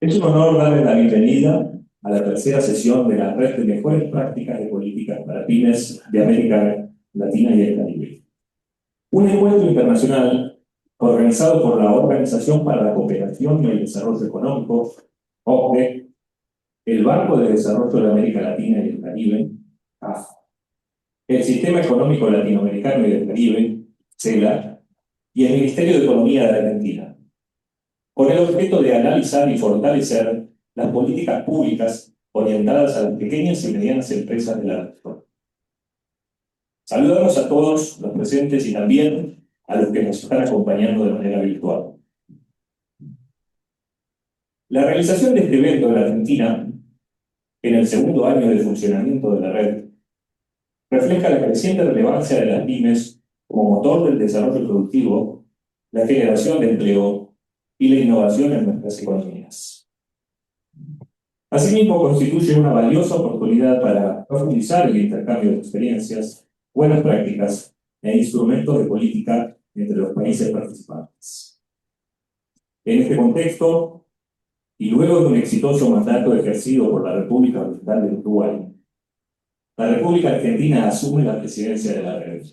Es un honor darle la bienvenida a la tercera sesión de la Red de Mejores Prácticas de Políticas para Pymes de América Latina y el Caribe. Un encuentro internacional organizado por la Organización para la Cooperación y el Desarrollo Económico, OCDE, el Banco de Desarrollo de América Latina y el Caribe, CAF, el Sistema Económico Latinoamericano y del Caribe, CELAC, y el Ministerio de Economía de Argentina, con el objeto de analizar y fortalecer las políticas públicas orientadas a las pequeñas y medianas empresas de la región. Saludamos a todos los presentes y también a los que nos están acompañando de manera virtual. La realización de este evento en Argentina, en el segundo año de funcionamiento de la red, refleja la creciente relevancia de las pymes como motor del desarrollo productivo, la generación de empleo y la innovación en nuestras economías. Asimismo, constituye una valiosa oportunidad para profundizar el intercambio de experiencias, buenas prácticas e instrumentos de política entre los países participantes. En este contexto, y luego de un exitoso mandato ejercido por la República Oriental de Uruguay, la República Argentina asume la presidencia de la red.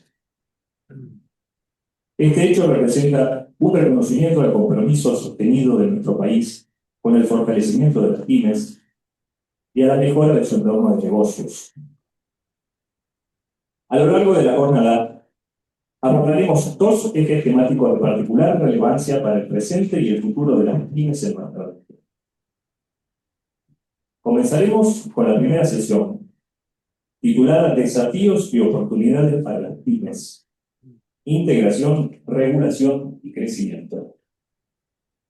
Este hecho representa un reconocimiento al compromiso sostenido de nuestro país con el fortalecimiento de las pymes y a la mejora de su entorno de negocios. A lo largo de la jornada, abordaremos dos ejes temáticos de particular relevancia para el presente y el futuro de las pymes en nuestra región. Comenzaremos con la primera sesión, titulada Desafíos y oportunidades para las pymes, integración, regulación y crecimiento,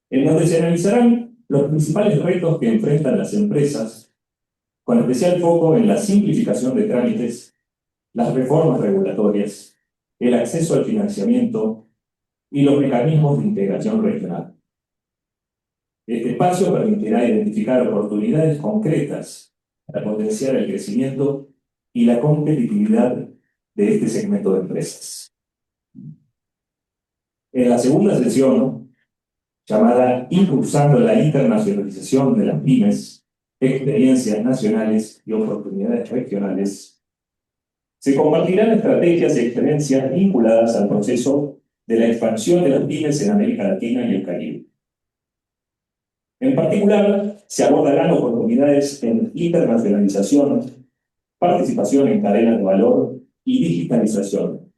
en donde se analizarán los principales retos que enfrentan las empresas, con especial foco en la simplificación de trámites, las reformas regulatorias, el acceso al financiamiento y los mecanismos de integración regional. Este espacio permitirá identificar oportunidades concretas para potenciar el crecimiento y la competitividad de este segmento de empresas. En la segunda sesión, llamada Impulsando la internacionalización de las pymes, experiencias nacionales y oportunidades regionales, se compartirán estrategias y experiencias vinculadas al proceso de la expansión de las pymes en América Latina y el Caribe. En particular, se abordarán oportunidades en internacionalización, participación en cadenas de valor y digitalización,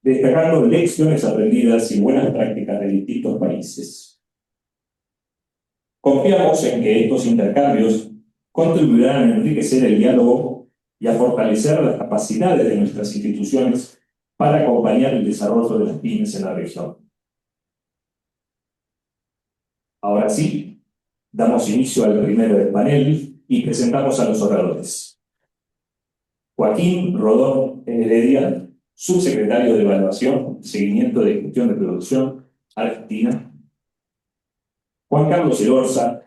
destacando lecciones aprendidas y buenas prácticas de distintos países. Confiamos en que estos intercambios contribuirán a enriquecer el diálogo y a fortalecer las capacidades de nuestras instituciones para acompañar el desarrollo de las pymes en la región. Ahora sí, damos inicio al primero del panel y presentamos a los oradores. Joaquín Rodón Heredia, subsecretario de Evaluación, Seguimiento de Gestión de Producción, Argentina. Juan Carlos Elorza,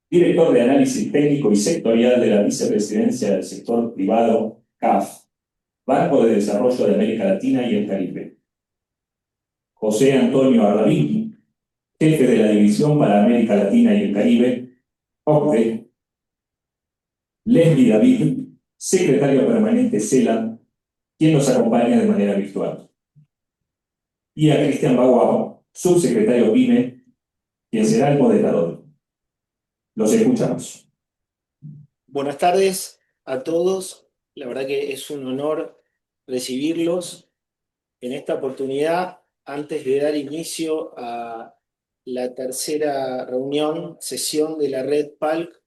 director de Análisis Técnico y Sectorial de la Vicepresidencia del Sector Privado, CAF, Banco de Desarrollo de América Latina y el Caribe. José Antonio Ardavín, jefe de la División para América Latina y el Caribe, OCDE. Leslie David, secretario permanente CELA, quien nos acompaña de manera virtual. Y a Cristian Baguao, subsecretario PYME, quien será el moderador. Los escuchamos. Buenas tardes a todos. La verdad que es un honor recibirlos en esta oportunidad. Antes de dar inicio a la tercera sesión de la red PALC,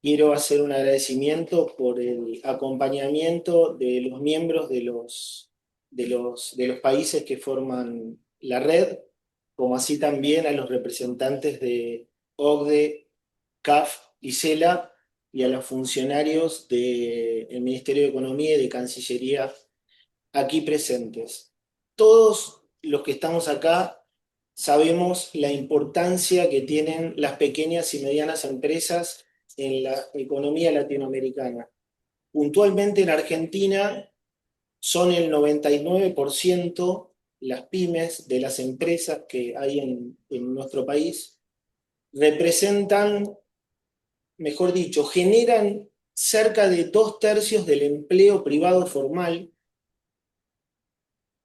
quiero hacer un agradecimiento por el acompañamiento de los miembros de los países que forman la red, como así también a los representantes de OCDE, CAF y CELA, y a los funcionarios del Ministerio de Economía y de Cancillería aquí presentes. Todos los que estamos acá sabemos la importancia que tienen las pequeñas y medianas empresas en la economía latinoamericana. Puntualmente en Argentina son el 99% las pymes de las empresas que hay en nuestro país, representan, mejor dicho, generan cerca de 2/3 del empleo privado formal,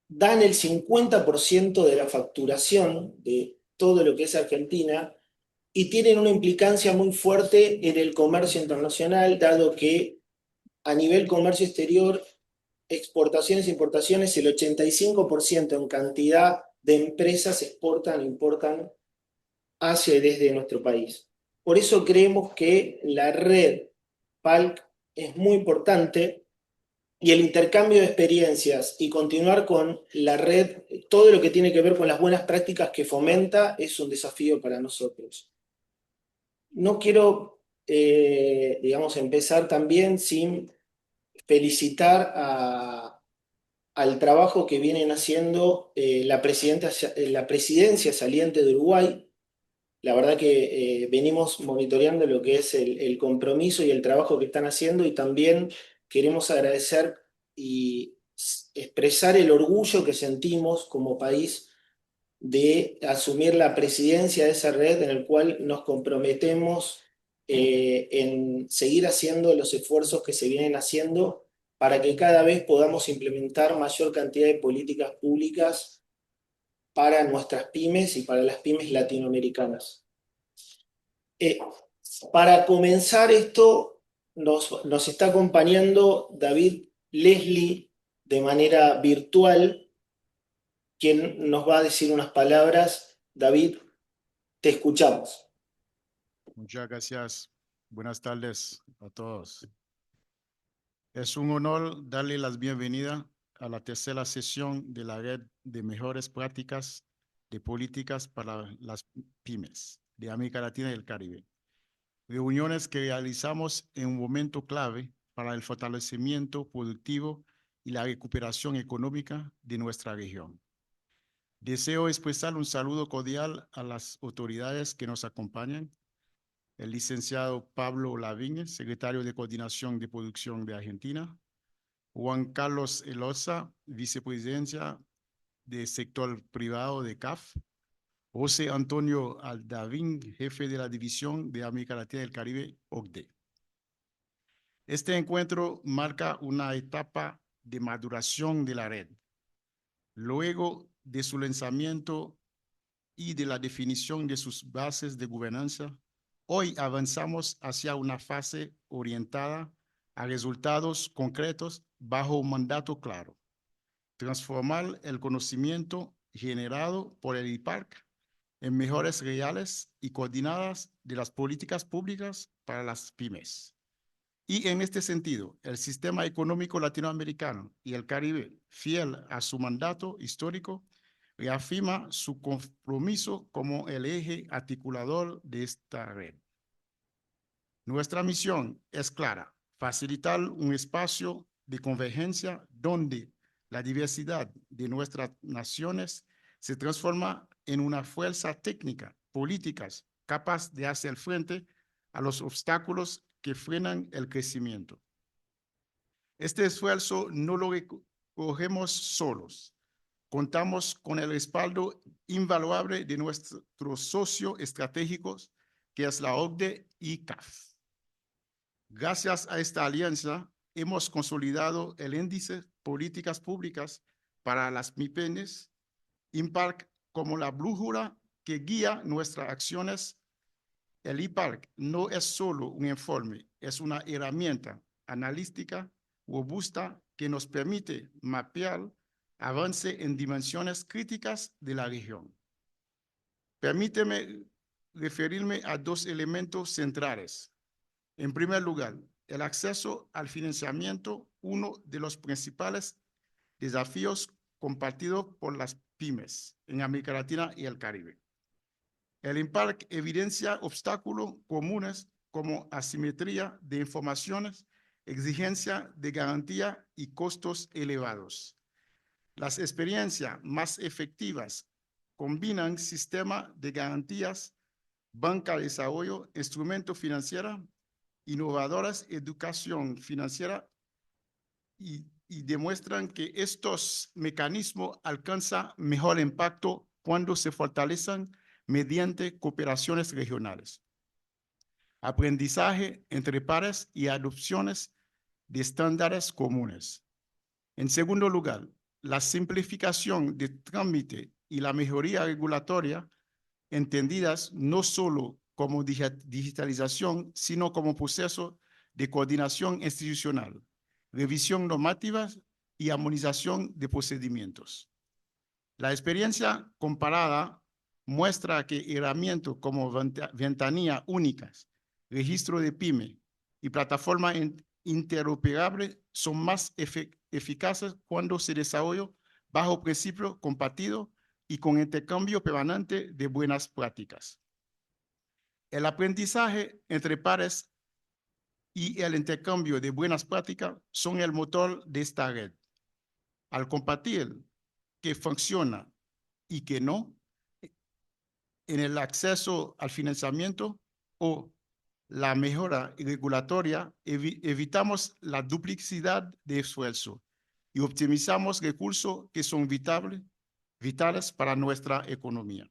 dan el 50% de la facturación de todo lo que es Argentina y tienen una implicancia muy fuerte en el comercio internacional, dado que a nivel comercio exterior, exportaciones e importaciones, el 85% en cantidad de empresas exportan e importan hacia y desde nuestro país. Por eso creemos que la red PALC es muy importante y el intercambio de experiencias y continuar con la red, todo lo que tiene que ver con las buenas prácticas que fomenta, es un desafío para nosotros. No quiero, digamos, empezar también sin felicitar al trabajo que vienen haciendo la presidencia saliente de Uruguay. La verdad que venimos monitoreando lo que es el compromiso y el trabajo que están haciendo, y también queremos agradecer y expresar el orgullo que sentimos como país de asumir la presidencia de esa red, en el cual nos comprometemos en seguir haciendo los esfuerzos que se vienen haciendo para que cada vez podamos implementar mayor cantidad de políticas públicas para nuestras pymes y para las pymes latinoamericanas. Eh, para comenzar esto, nos está acompañando David Leslie de manera virtual, quien nos va a decir unas palabras. David, te escuchamos. Muchas gracias. Buenas tardes a todos. Es un honor darle la bienvenida a la tercera sesión de la Red de Mejores Prácticas de Políticas para las Pymes de América Latina y el Caribe. Reuniones que realizamos en un momento clave para el fortalecimiento productivo y la recuperación económica de nuestra región. Deseo expresar un saludo cordial a las autoridades que nos acompañan: el licenciado Pablo Lavigne, secretario de Coordinación de Producción de Argentina; Juan Carlos Elosa, vicepresidencia del sector privado de CAF; José Antonio Aldavín, jefe de la División de América Latina y el Caribe, OCDE. Este encuentro marca una etapa de maduración de la red. Luego de su lanzamiento y de la definición de sus bases de gobernanza, hoy avanzamos hacia una fase orientada a resultados concretos bajo un mandato claro: transformar el conocimiento generado por el IPARC en mejores reales y coordinadas de las políticas públicas para las pymes. Y en este sentido, el sistema económico latinoamericano y el Caribe, fiel a su mandato histórico, reafirma su compromiso como el eje articulador de esta red. Nuestra misión es clara: facilitar un espacio de convergencia donde la diversidad de nuestras naciones se transforma en una fuerza técnica, políticas, capaz de hacer frente a los obstáculos que frenan el crecimiento. Este esfuerzo no lo cogemos solos. Contamos con el respaldo invaluable de nuestros socios estratégicos, que es la OCDE y CAF. Gracias a esta alianza, hemos consolidado el índice Políticas Públicas para las MIPYMES, IMPARC, como la brújula que guía nuestras acciones. El IPARC no es solo un informe, es una herramienta analítica robusta que nos permite mapear avance en dimensiones críticas de la región. Permíteme referirme a dos elementos centrales. En primer lugar, el acceso al financiamiento, uno de los principales desafíos compartidos por las pymes en América Latina y el Caribe. El IMPARC evidencia obstáculos comunes como asimetría de informaciones, exigencia de garantía y costos elevados. Las experiencias más efectivas combinan sistemas de garantías, banca de desarrollo, instrumentos financieros, innovadoras, educación financiera, y demuestran que estos mecanismos alcanzan mejor impacto cuando se fortalecen mediante cooperaciones regionales, aprendizaje entre pares y adopciones de estándares comunes. En segundo lugar, la simplificación de trámite y la mejoría regulatoria, entendidas no solo como digitalización, sino como proceso de coordinación institucional, revisión normativa y armonización de procedimientos. La experiencia comparada muestra que herramientas como ventanilla únicas, registro de PYME y plataforma interoperable son más eficaces cuando se desarrollan bajo principio compartido y con intercambio permanente de buenas prácticas. El aprendizaje entre pares y el intercambio de buenas prácticas son el motor de esta red. Al compartir que funciona y que no, en el acceso al financiamiento o la mejora regulatoria, evitamos la duplicidad de esfuerzo y optimizamos recursos que son vitales para nuestra economía.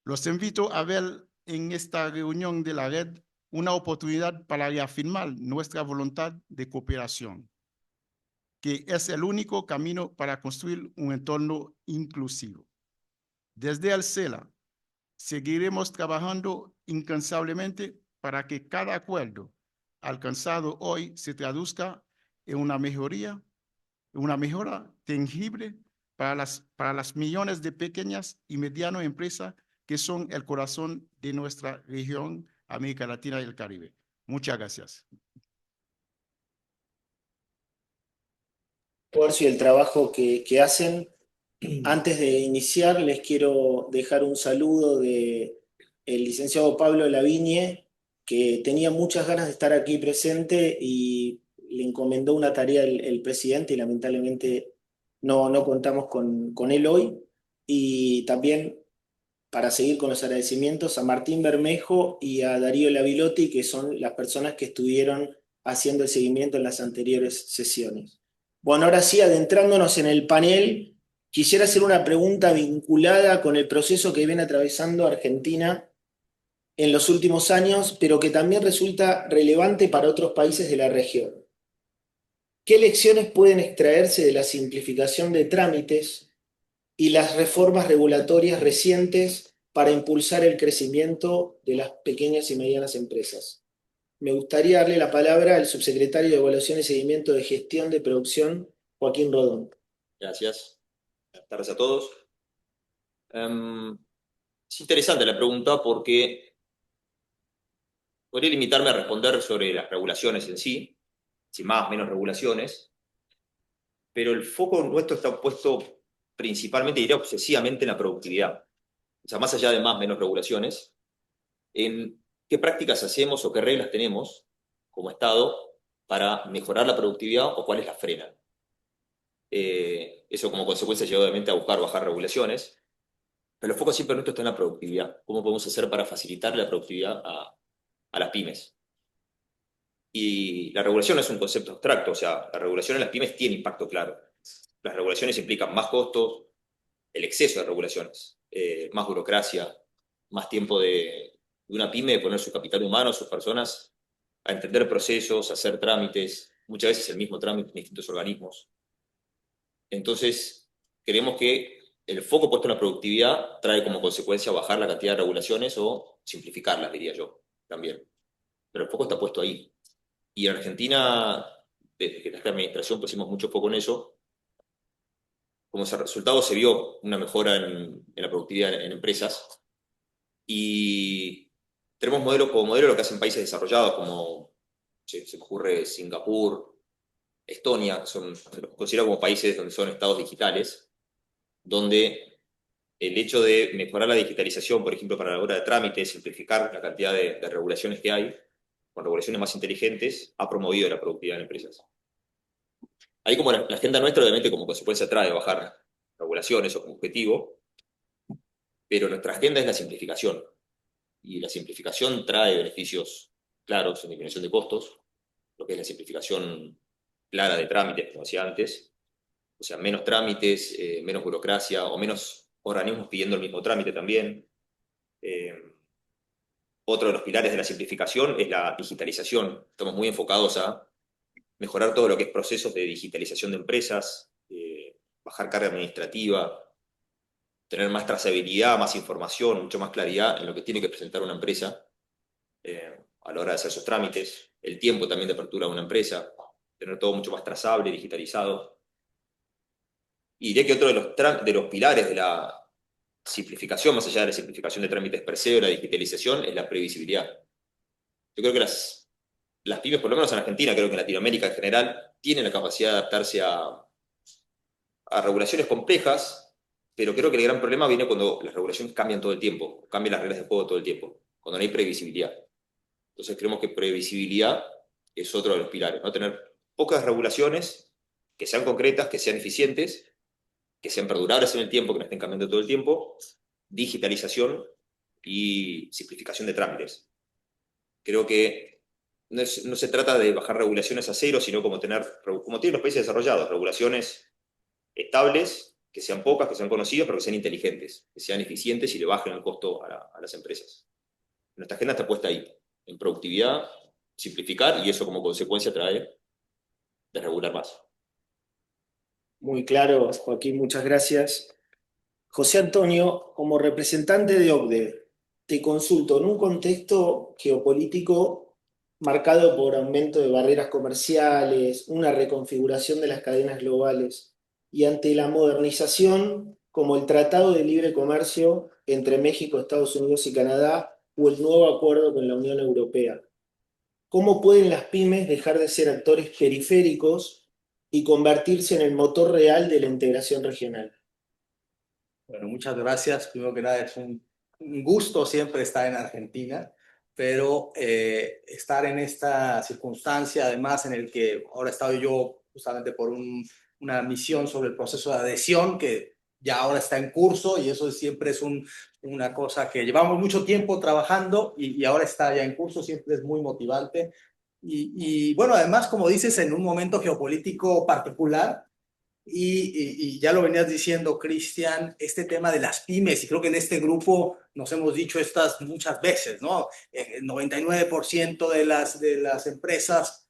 Los invito a ver en esta reunión de la red una oportunidad para reafirmar nuestra voluntad de cooperación, que es el único camino para construir un entorno inclusivo. Desde el CELA, seguiremos trabajando incansablemente para que cada acuerdo alcanzado hoy se traduzca en una mejora tangible para las millones de pequeñas y medianas empresas que son el corazón de nuestra región, América Latina y el Caribe. Muchas gracias. Esfuerzo y el trabajo que hacen. Antes de iniciar, les quiero dejar un saludo del licenciado Pablo Lavigne, que tenía muchas ganas de estar aquí presente y le encomendó una tarea el presidente y lamentablemente no contamos con él hoy. Y también, para seguir con los agradecimientos, a Martín Bermejo y a Darío Lavilotti, que son las personas que estuvieron haciendo el seguimiento en las anteriores sesiones. Bueno, ahora sí, adentrándonos en el panel, quisiera hacer una pregunta vinculada con el proceso que viene atravesando Argentina en los últimos años, pero que también resulta relevante para otros países de la región. ¿Qué lecciones pueden extraerse de la simplificación de trámites y las reformas regulatorias recientes para impulsar el crecimiento de las pequeñas y medianas empresas? Me gustaría darle la palabra al subsecretario de Evaluación y Seguimiento de Gestión de Producción, Joaquín Rodón. Gracias. Buenas tardes a todos. Es interesante la pregunta porque podría limitarme a responder sobre las regulaciones en sí, si más o menos regulaciones, pero el foco nuestro está puesto principalmente, diría obsesivamente, en la productividad. O sea, más allá de más o menos regulaciones, en qué prácticas hacemos o qué reglas tenemos como Estado para mejorar la productividad o cuáles las frenan. Eso como consecuencia lleva obviamente a buscar bajar regulaciones, pero el foco siempre nuestro está en la productividad. ¿Cómo podemos hacer para facilitar la productividad a las pymes? Y la regulación no es un concepto abstracto, o sea, la regulación en las pymes tiene impacto claro. Las regulaciones implican más costos, el exceso de regulaciones, más burocracia, más tiempo de una pyme de poner su capital humano, sus personas, a entender procesos, a hacer trámites, muchas veces el mismo trámite en distintos organismos. Entonces, creemos que el foco puesto en la productividad trae como consecuencia bajar la cantidad de regulaciones o simplificarlas, diría yo, también. Pero el foco está puesto ahí. Y en Argentina, desde que esta administración pusimos mucho foco en eso, como ese resultado se vio una mejora en la productividad en empresas. Y tenemos como modelo lo que hacen países desarrollados, como se me ocurre Singapur, Estonia, se los considero como países donde son estados digitales, donde el hecho de mejorar la digitalización, por ejemplo, para la hora de trámites, simplificar la cantidad de regulaciones que hay, con regulaciones más inteligentes, ha promovido la productividad en empresas. Ahí como la agenda nuestra, obviamente, como consecuencia trae bajar regulaciones o como objetivo, pero nuestra agenda es la simplificación. Y la simplificación trae beneficios claros en disminución de costos, lo que es la simplificación clara de trámites, como decía antes, o sea, menos trámites, menos burocracia o menos organismos pidiendo el mismo trámite también. Otro de los pilares de la simplificación es la digitalización. Estamos muy enfocados a mejorar todo lo que es procesos de digitalización de empresas, bajar carga administrativa, tener más trazabilidad, más información, mucho más claridad en lo que tiene que presentar una empresa a la hora de hacer sus trámites, el tiempo también de apertura de una empresa, tener todo mucho más trazable, digitalizado. Y diría que otro de los pilares de la simplificación, más allá de la simplificación de trámites per se o la digitalización, es la previsibilidad. Yo creo que las pymes, por lo menos en Argentina, creo que en Latinoamérica en general, tienen la capacidad de adaptarse a regulaciones complejas, pero creo que el gran problema viene cuando las regulaciones cambian todo el tiempo, cambian las reglas de juego todo el tiempo, cuando no hay previsibilidad. Entonces creemos que previsibilidad es otro de los pilares, ¿no? Tener pocas regulaciones que sean concretas, que sean eficientes, que sean perdurables en el tiempo, que no estén cambiando todo el tiempo, digitalización y simplificación de trámites. Creo que no se trata de bajar regulaciones a cero, sino como tienen los países desarrollados, regulaciones estables, que sean pocas, que sean conocidas, pero que sean inteligentes, que sean eficientes y le bajen el costo a las empresas. Nuestra agenda está puesta ahí, en productividad, simplificar, y eso como consecuencia trae desregular más. Muy claro, Joaquín, muchas gracias. José Antonio, como representante de OCDE, te consulto en un contexto geopolítico marcado por aumento de barreras comerciales, una reconfiguración de las cadenas globales y ante la modernización como el Tratado de Libre Comercio entre México, Estados Unidos y Canadá o el nuevo acuerdo con la Unión Europea. ¿Cómo pueden las pymes dejar de ser actores periféricos y convertirse en el motor real de la integración regional? Bueno, muchas gracias. Primero que nada, es un gusto siempre estar en Argentina, pero estar en esta circunstancia, además en el que ahora he estado yo justamente por una misión sobre el proceso de adhesión que ya ahora está en curso, y eso siempre es una cosa que llevamos mucho tiempo trabajando y ahora está ya en curso, siempre es muy motivante. Y bueno, además, como dices, en un momento geopolítico particular. Y ya lo venías diciendo, Cristian, este tema de las pymes, y creo que en este grupo nos hemos dicho estas muchas veces, ¿no? El 99% de las empresas,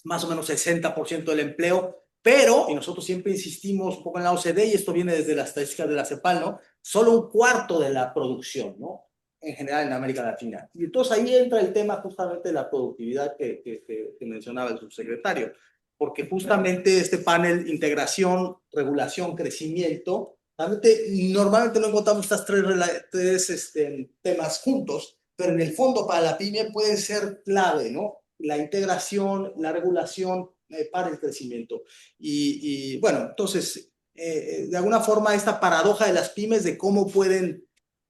más o menos 60% del empleo, pero, y nosotros siempre insistimos un poco en la OCDE, y esto viene desde las estadísticas de la CEPAL, ¿no? Solo un cuarto de la producción, ¿no? En general en América Latina. Y entonces ahí entra el tema justamente de la productividad que mencionaba el subsecretario, porque justamente este panel, integración, regulación, crecimiento, normalmente no encontramos estas tres temas juntos, pero en el fondo para la pyme puede ser clave, ¿no? La integración, la regulación para el crecimiento. Y bueno, entonces, de alguna forma, esta paradoja de las pymes de cómo pueden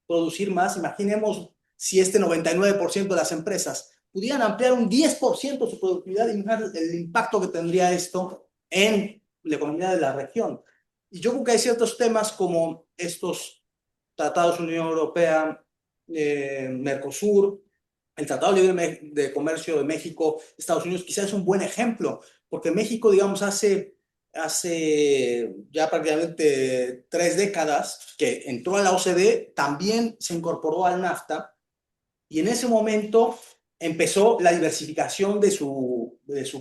producir más, imaginemos si este 99% de las empresas pudieran ampliar un 10% su productividad, y el impacto que tendría esto en la economía de la región. Y yo creo que hay ciertos temas como estos tratados Unión Europea, Mercosur, el Tratado Libre de Comercio de México, Estados Unidos, quizás es un buen ejemplo, porque México, digamos, hace ya prácticamente 3 décadas que entró a la OCDE, también se incorporó al NAFTA, y en ese momento empezó la diversificación de su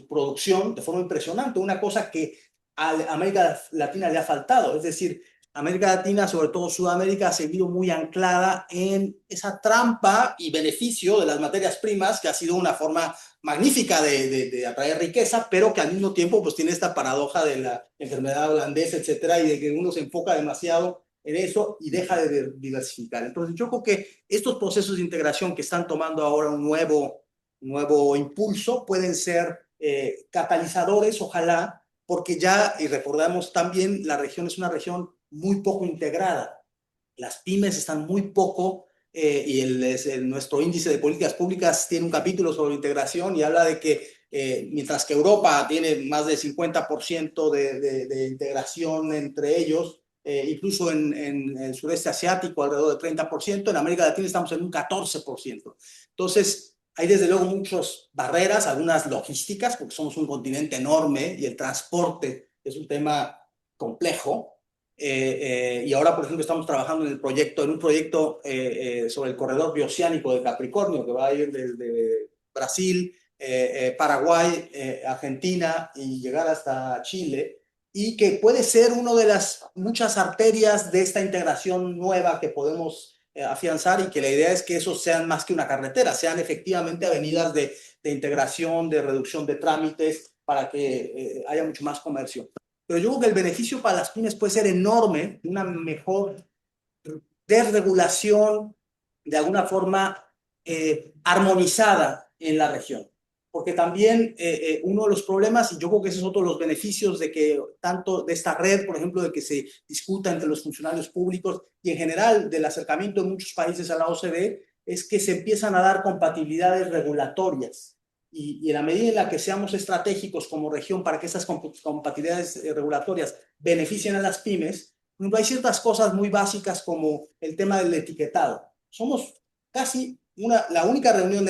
producción de forma impresionante, una cosa que a América Latina le ha faltado. Es decir, América Latina, sobre todo Sudamérica, ha seguido muy anclada en esa trampa y beneficio de las materias primas, que ha sido una forma magnífica de atraer riqueza, pero que al mismo tiempo pues tiene esta paradoja de la enfermedad holandesa, etcétera, y de que uno se enfoca demasiado en eso y deja de diversificar. Entonces yo creo que estos procesos de integración que están tomando ahora un nuevo impulso pueden ser catalizadores, ojalá, porque ya, y recordamos también, la región es una región muy poco integrada. Las pymes están muy poco, y nuestro índice de políticas públicas tiene un capítulo sobre integración y habla de que mientras que Europa tiene más del 50% de integración entre ellos, incluso en el sureste asiático alrededor del 30%, en América Latina estamos en un 14%. Entonces, hay desde luego muchas barreras, algunas logísticas, porque somos un continente enorme y el transporte es un tema complejo, y ahora, por ejemplo, estamos trabajando en un proyecto sobre el corredor bioceánico de Capricornio, que va a ir desde Brasil, Paraguay, Argentina y llegar hasta Chile, y que puede ser una de las muchas arterias de esta integración nueva que podemos afianzar, y que la idea es que esos sean más que una carretera, sean efectivamente avenidas de integración, de reducción de trámites, para que haya mucho más comercio. Pero yo creo que el beneficio para las pymes puede ser enorme, una mejor desregulación, de alguna forma armonizada en la región. Porque también uno de los problemas, y yo creo que ese es otro de los beneficios de que tanto de esta red, por ejemplo, de que se discuta entre los funcionarios públicos y en general del acercamiento de muchos países a la OCDE, es que se empiezan a dar compatibilidades regulatorias. Y en la medida en la que seamos estratégicos como región para que esas compatibilidades regulatorias beneficien a las pymes, hay ciertas cosas muy básicas como el tema del etiquetado. Somos casi la única región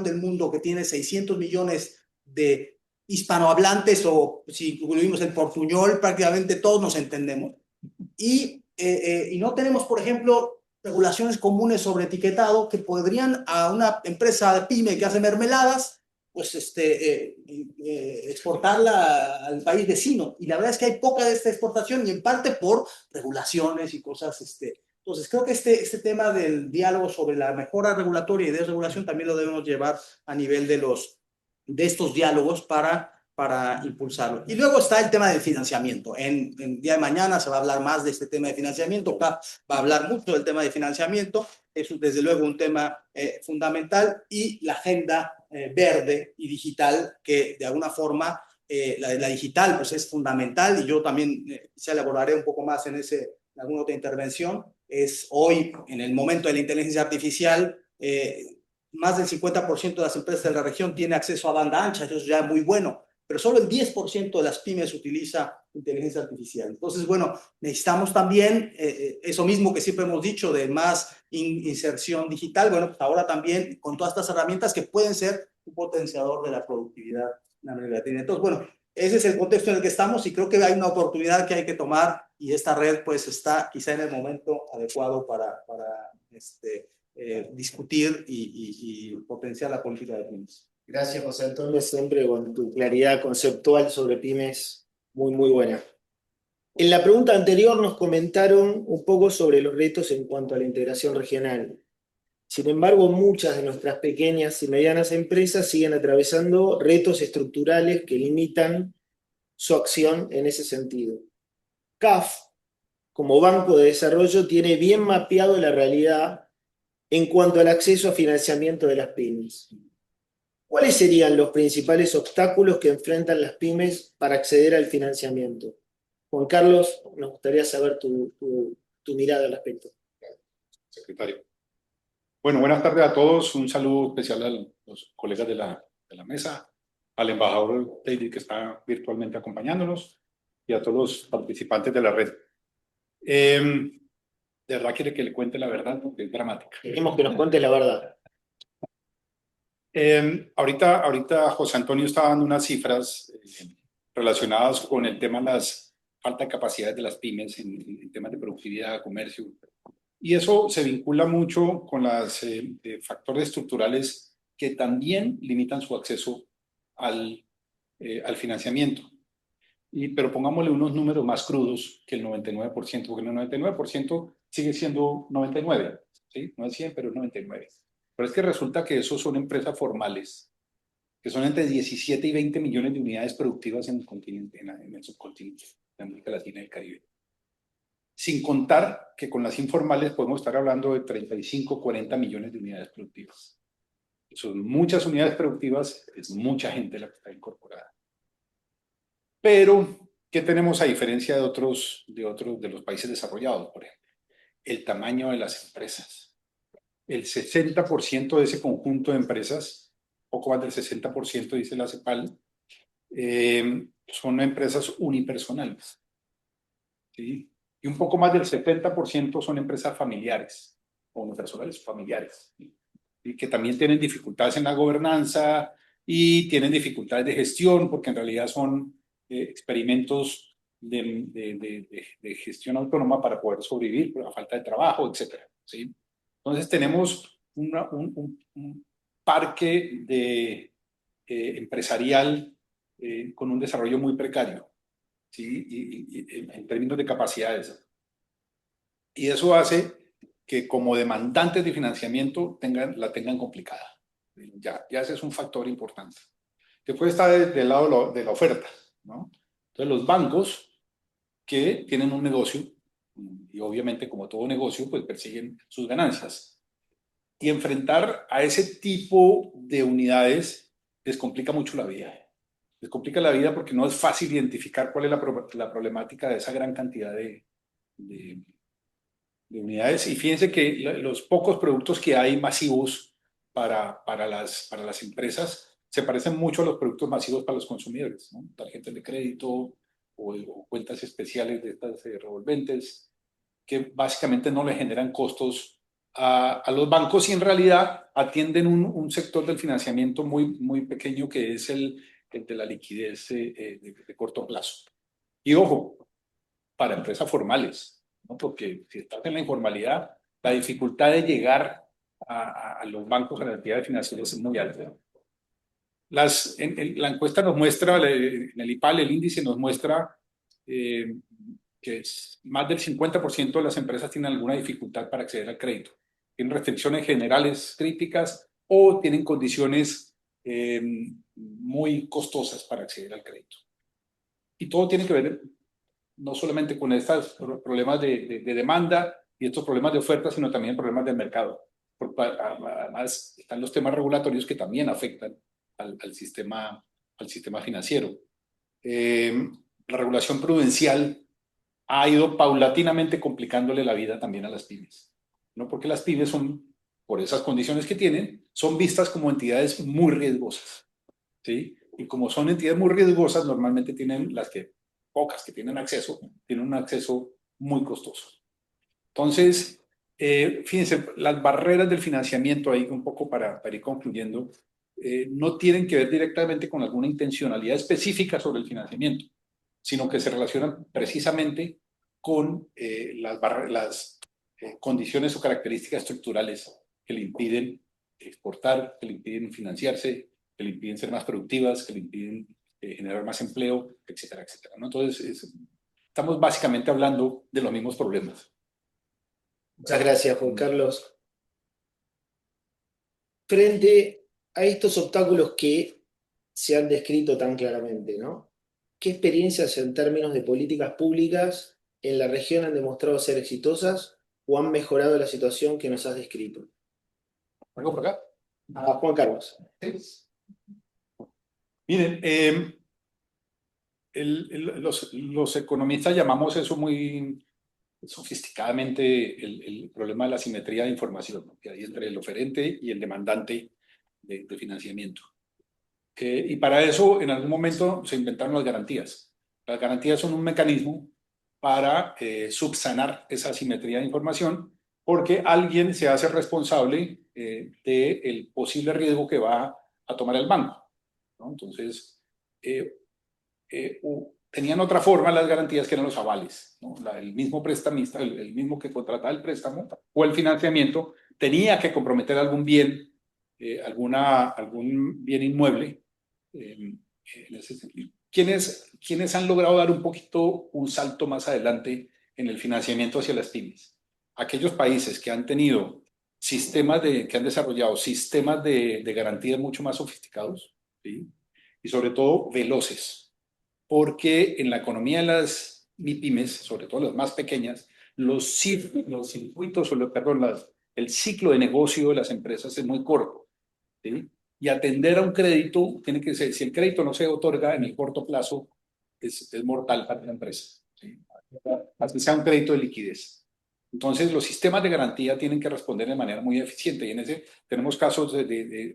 del mundo que tiene 600 millones de hispanohablantes, o si incluimos el portuñol, prácticamente todos nos entendemos. Y no tenemos, por ejemplo, regulaciones comunes sobre etiquetado que podrían a una empresa de pyme que hace mermeladas, pues exportarla al país vecino. Y la verdad es que hay poca de esta exportación, y en parte por regulaciones y cosas. Entonces, creo que este tema del diálogo sobre la mejora regulatoria y desregulación también lo debemos llevar a nivel de estos diálogos para impulsarlo. Y luego está el tema del financiamiento. En día de mañana se va a hablar más de este tema de financiamiento. Va a hablar mucho del tema de financiamiento. Es desde luego un tema fundamental. Y la agenda verde y digital, que de alguna forma la digital pues es fundamental, y yo también se elaboraré un poco más en alguna otra intervención. Es hoy, en el momento de la inteligencia artificial, más del 50% de las empresas de la región tiene acceso a banda ancha. Eso ya es muy bueno, pero solo el 10% de las pymes utiliza inteligencia artificial. Entonces, bueno, necesitamos también eso mismo que siempre hemos dicho, de más inserción digital. Bueno, pues ahora también con todas estas herramientas que pueden ser un potenciador de la productividad en América Latina. Entonces, bueno, ese es el contexto en el que estamos, y creo que hay una oportunidad que hay que tomar, y esta red pues está quizá en el momento adecuado para discutir y potenciar la política de pymes. Gracias, José Antonio, siempre con tu claridad conceptual sobre pymes muy, muy buena. En la pregunta anterior nos comentaron un poco sobre los retos en cuanto a la integración regional. Sin embargo, muchas de nuestras pequeñas y medianas empresas siguen atravesando retos estructurales que limitan su acción en ese sentido. CAF, como Banco de Desarrollo, tiene bien mapeado la realidad en cuanto al acceso a financiamiento de las pymes. ¿Cuáles serían los principales obstáculos que enfrentan las pymes para acceder al financiamiento? Juan Carlos, nos gustaría saber tu mirada al respecto. Secretario. Bueno, buenas tardes a todos. Un saludo especial a los colegas de la mesa, al embajador David, que está virtualmente acompañándonos, y a todos los participantes de la red. De verdad quiere que le cuente la verdad, porque es dramática. Queremos que nos cuentes la verdad. Ahorita José Antonio estaba dando unas cifras relacionadas con el tema de las falta de capacidades de las pymes en temas de productividad, comercio. Y eso se vincula mucho con los factores estructurales que también limitan su acceso al financiamiento. Pero pongámosle unos números más crudos que el 99%, porque el 99% sigue siendo 99, ¿sí? No es 100, pero es 99. Pero es que resulta que esos son empresas formales, que son entre 17 y 20 millones de unidades productivas en el continente, en el subcontinente de América Latina y el Caribe. Sin contar que con las informales podemos estar hablando de 35, 40 millones de unidades productivas. Son muchas unidades productivas, es mucha gente la que está incorporada. Pero, ¿qué tenemos a diferencia de los países desarrollados, por ejemplo? El tamaño de las empresas. El 60% de ese conjunto de empresas, poco más del 60% dice la CEPAL, son empresas unipersonales, ¿sí? Y un poco más del 70% son empresas familiares, o unipersonales familiares, ¿sí? Y que también tienen dificultades en la gobernanza y tienen dificultades de gestión, porque en realidad son experimentos de gestión autónoma para poder sobrevivir por la falta de trabajo, etcétera, ¿sí? Entonces tenemos un parque empresarial con un desarrollo muy precario, ¿sí? Y en términos de capacidades. Y eso hace que como demandantes de financiamiento la tengan complicada. Ya ese es un factor importante. Después está del lado de la oferta, ¿no? Entonces los bancos que tienen un negocio, y obviamente como todo negocio, pues persiguen sus ganancias. Y enfrentar a ese tipo de unidades les complica mucho la vida. Les complica la vida porque no es fácil identificar cuál es la problemática de esa gran cantidad de unidades. Y fíjense que los pocos productos que hay masivos para las empresas se parecen mucho a los productos masivos para los consumidores, ¿no? Tarjetas de crédito o cuentas especiales de estas revolventes, que básicamente no le generan costos a los bancos y en realidad atienden un sector del financiamiento muy pequeño que es el de la liquidez de corto plazo. Y ojo, para empresas formales, ¿no? Porque si estás en la informalidad, la dificultad de llegar a los bancos, a las entidades financieras es muy alta. La encuesta nos muestra, en el IPAL, el índice nos muestra que más del 50% de las empresas tienen alguna dificultad para acceder al crédito. Tienen restricciones generales críticas o tienen condiciones muy costosas para acceder al crédito. Y todo tiene que ver no solamente con estos problemas de demanda y estos problemas de oferta, sino también problemas del mercado. Además, están los temas regulatorios que también afectan al sistema financiero. La regulación prudencial ha ido paulatinamente complicándole la vida también a las pymes, ¿no? Porque las pymes son, por esas condiciones que tienen, son vistas como entidades muy riesgosas, ¿sí? Y como son entidades muy riesgosas, normalmente tienen pocas que tienen acceso, tienen un acceso muy costoso. Entonces, fíjense, las barreras del financiamiento, ahí un poco para ir concluyendo, no tienen que ver directamente con alguna intencionalidad específica sobre el financiamiento, sino que se relacionan precisamente con las condiciones o características estructurales que le impiden exportar, que le impiden financiarse, que le impiden ser más productivas, que le impiden generar más empleo, etcétera, etcétera, ¿no? Entonces, estamos básicamente hablando de los mismos problemas. Muchas gracias, Juan Carlos. Frente a estos obstáculos que se han descrito tan claramente, ¿no? ¿Qué experiencias en términos de políticas públicas en la región han demostrado ser exitosas o han mejorado la situación que nos has descrito? ¿Algo por acá? A Juan Carlos. Miren, los economistas llamamos eso muy sofisticadamente el problema de la simetría de información, ¿no? Que hay entre el oferente y el demandante de financiamiento. Y para eso, en algún momento, se inventaron las garantías. Las garantías son un mecanismo para subsanar esa simetría de información, porque alguien se hace responsable del posible riesgo que va a tomar el banco, ¿no? Entonces, tenían otra forma las garantías que eran los avales, ¿no? El mismo prestamista, el mismo que contrataba el préstamo o el financiamiento, tenía que comprometer algún bien, algún bien inmueble. En ese sentido. ¿Quiénes han logrado dar un poquito un salto más adelante en el financiamiento hacia las pymes? Aquellos países que han tenido que han desarrollado sistemas de garantía mucho más sofisticados, ¿sí? Y sobre todo veloces, porque en la economía de las MIPYMES, sobre todo las más pequeñas, los circuitos, el ciclo de negocio de las empresas es muy corto, ¿sí? Y atender a un crédito tiene que ser, si el crédito no se otorga en el corto plazo, es mortal para la empresa, ¿sí? Así sea un crédito de liquidez. Entonces, los sistemas de garantía tienen que responder de manera muy eficiente. Y en ese tenemos casos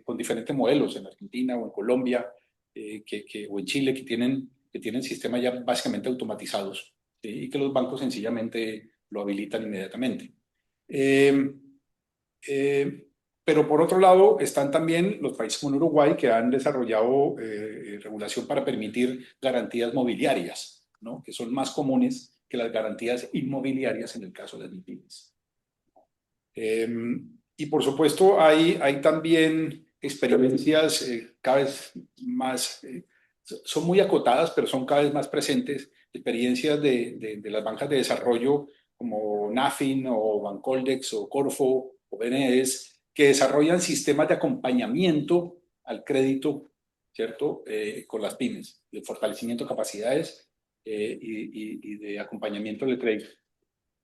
con diferentes modelos, en Argentina o en Colombia, o en Chile, que tienen sistemas ya básicamente automatizados, ¿sí? Y que los bancos sencillamente lo habilitan inmediatamente. Pero por otro lado están también los países como Uruguay, que han desarrollado regulación para permitir garantías mobiliarias, ¿no? Que son más comunes que las garantías inmobiliarias en el caso de las MIPYMES. Y por supuesto hay también experiencias cada vez más, son muy acotadas, pero son cada vez más presentes, experiencias de las bancas de desarrollo como Nafin o Bancoldex o Corfo o BNDES, que desarrollan sistemas de acompañamiento al crédito, ¿cierto? Con las pymes, de fortalecimiento de capacidades y de acompañamiento del crédito.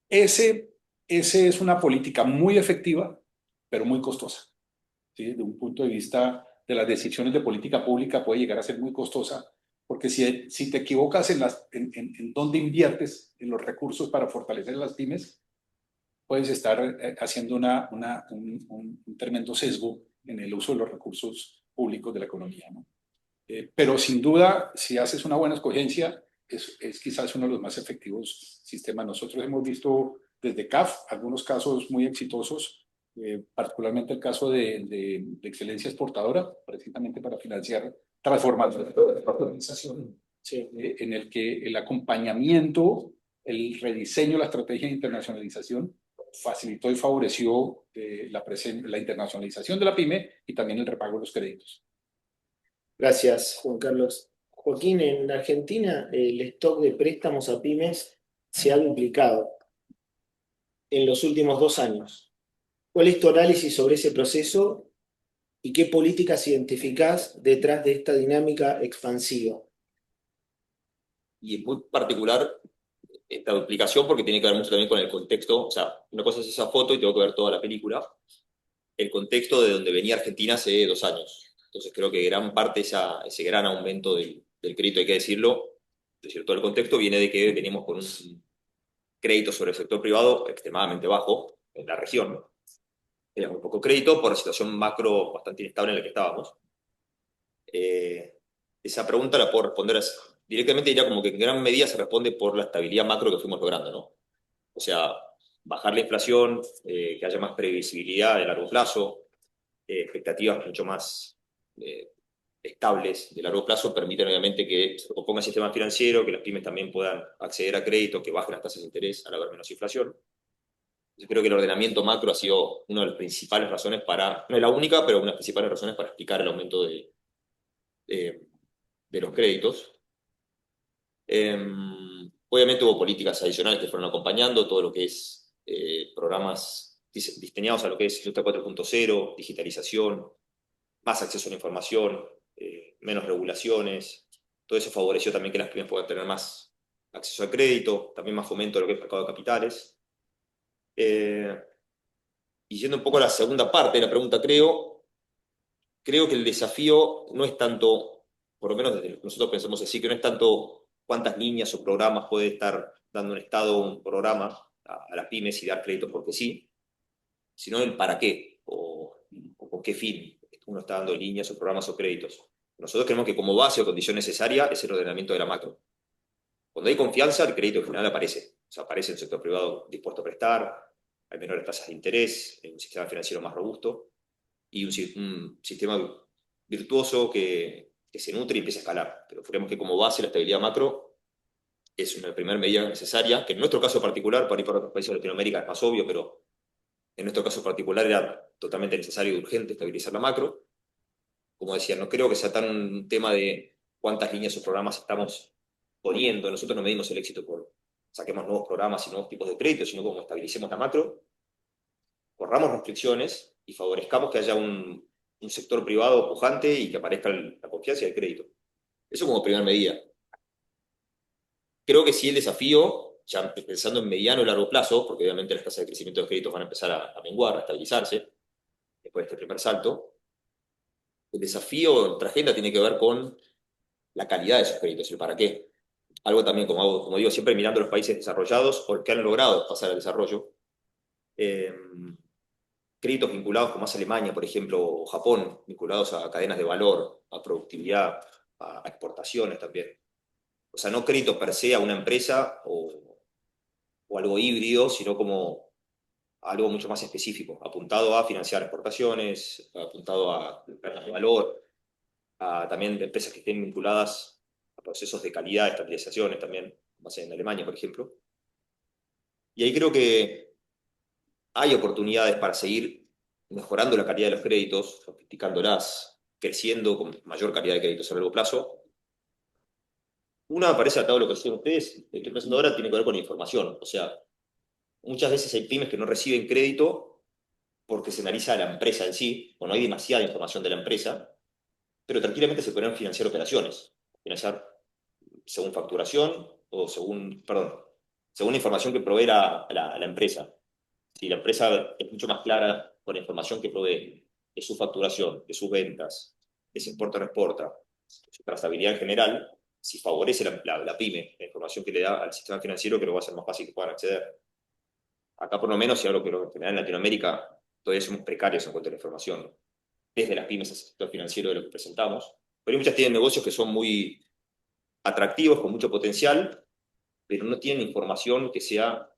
Ese es una política muy efectiva, pero muy costosa. ¿Sí? De un punto de vista de las decisiones de política pública puede llegar a ser muy costosa, porque si te equivocas en dónde inviertes en los recursos para fortalecer las pymes, puedes estar haciendo un tremendo sesgo en el uso de los recursos públicos de la economía, ¿no? Pero sin duda, si haces una buena escogencia, es quizás uno de los más efectivos sistemas. Nosotros hemos visto desde CAF algunos casos muy exitosos, particularmente el caso de excelencia exportadora, precisamente para financiar transformación de la organización, en el que el acompañamiento, el rediseño, la estrategia de internacionalización facilitó y favoreció la internacionalización de la pyme y también el repago de los créditos. Gracias, Juan Carlos. Joaquín, en Argentina el stock de préstamos a pymes se ha duplicado en los últimos 2 años. ¿Cuál es tu análisis sobre ese proceso y qué políticas identificás detrás de esta dinámica expansiva? Y es muy particular esta duplicación porque tiene que ver mucho también con el contexto. O sea, una cosa es esa foto y tengo que ver toda la película. El contexto de donde venía Argentina hace 2 años. Entonces creo que gran parte de ese gran aumento del crédito, hay que decirlo, es decir, todo el contexto viene de que venimos con un crédito sobre el sector privado extremadamente bajo en la región. Era muy poco crédito por la situación macro bastante inestable en la que estábamos. Esa pregunta la puedo responder directamente, diría como que en gran medida se responde por la estabilidad macro que fuimos logrando, ¿no? O sea, bajar la inflación, que haya más previsibilidad de largo plazo, expectativas mucho más estables de largo plazo permiten obviamente que se componga el sistema financiero, que las pymes también puedan acceder a crédito, que bajen las tasas de interés al haber menos inflación. Yo creo que el ordenamiento macro ha sido una de las principales razones no es la única, pero una de las principales razones para explicar el aumento de los créditos. Obviamente hubo políticas adicionales que fueron acompañando todo lo que es programas diseñados a lo que es Industria 4.0, digitalización, más acceso a la información, menos regulaciones. Todo eso favoreció también que las pymes puedan tener más acceso al crédito, también más fomento de lo que es mercado de capitales. Y yendo un poco a la segunda parte de la pregunta, creo que el desafío no es tanto, por lo menos desde lo que nosotros pensamos así, que no es tanto cuántas líneas o programas puede estar dando un Estado o un programa a las pymes y dar créditos porque sí, sino el para qué o con qué fin uno está dando líneas o programas o créditos. Nosotros creemos que como base o condición necesaria es el ordenamiento de la macro. Cuando hay confianza, el crédito en general aparece. O sea, aparece el sector privado dispuesto a prestar, hay menores tasas de interés, un sistema financiero más robusto y un sistema virtuoso que se nutre y empieza a escalar. Pero creemos que como base la estabilidad macro es una primera medida necesaria, que en nuestro caso particular, para ir para otros países de Latinoamérica es más obvio, pero en nuestro caso particular era totalmente necesario y urgente estabilizar la macro. Como decía, no creo que sea tan un tema de cuántas líneas o programas estamos poniendo. Nosotros no medimos el éxito por saquemos nuevos programas y nuevos tipos de crédito, sino como estabilicemos la macro, corramos restricciones y favorezcamos que haya un sector privado pujante y que aparezca la confianza y el crédito. Eso como primera medida. Creo que sí el desafío, ya pensando en mediano y largo plazo, porque obviamente las tasas de crecimiento de créditos van a empezar a menguar, a estabilizarse, después de este primer salto, el desafío en nuestra agenda tiene que ver con la calidad de esos créditos, el para qué. Algo también, como digo, siempre mirando los países desarrollados o que han logrado pasar al desarrollo. Créditos vinculados con más Alemania, por ejemplo, o Japón, vinculados a cadenas de valor, a productividad, a exportaciones también. O sea, no crédito per se a una empresa o algo híbrido, sino como algo mucho más específico, apuntado a financiar exportaciones, apuntado a cadenas de valor, a también empresas que estén vinculadas a procesos de calidad, estabilizaciones también. más en Alemania, por ejemplo. Y ahí creo que hay oportunidades para seguir mejorando la calidad de los créditos, sofisticándolas, creciendo con mayor calidad de créditos a largo plazo. Una me parece atado a lo que decían ustedes, el que estoy pensando ahora tiene que ver con la información. O sea, muchas veces hay pymes que no reciben crédito porque se analiza la empresa en sí, o no hay demasiada información de la empresa, pero tranquilamente se pueden financiar operaciones, financiar según facturación o según, perdón, según la información que provee la empresa. Si la empresa es mucho más clara con la información que provee de su facturación, de sus ventas, de si importa o no exporta, de su trazabilidad en general, si favorece la pyme, la información que le da al sistema financiero, creo que va a ser más fácil que puedan acceder. Acá por lo menos, y hablo que en general en Latinoamérica, todavía somos precarios en cuanto a la información, desde las pymes al sector financiero de lo que presentamos. Pero muchas tienen negocios que son muy atractivos, con mucho potencial, pero no tienen información que sea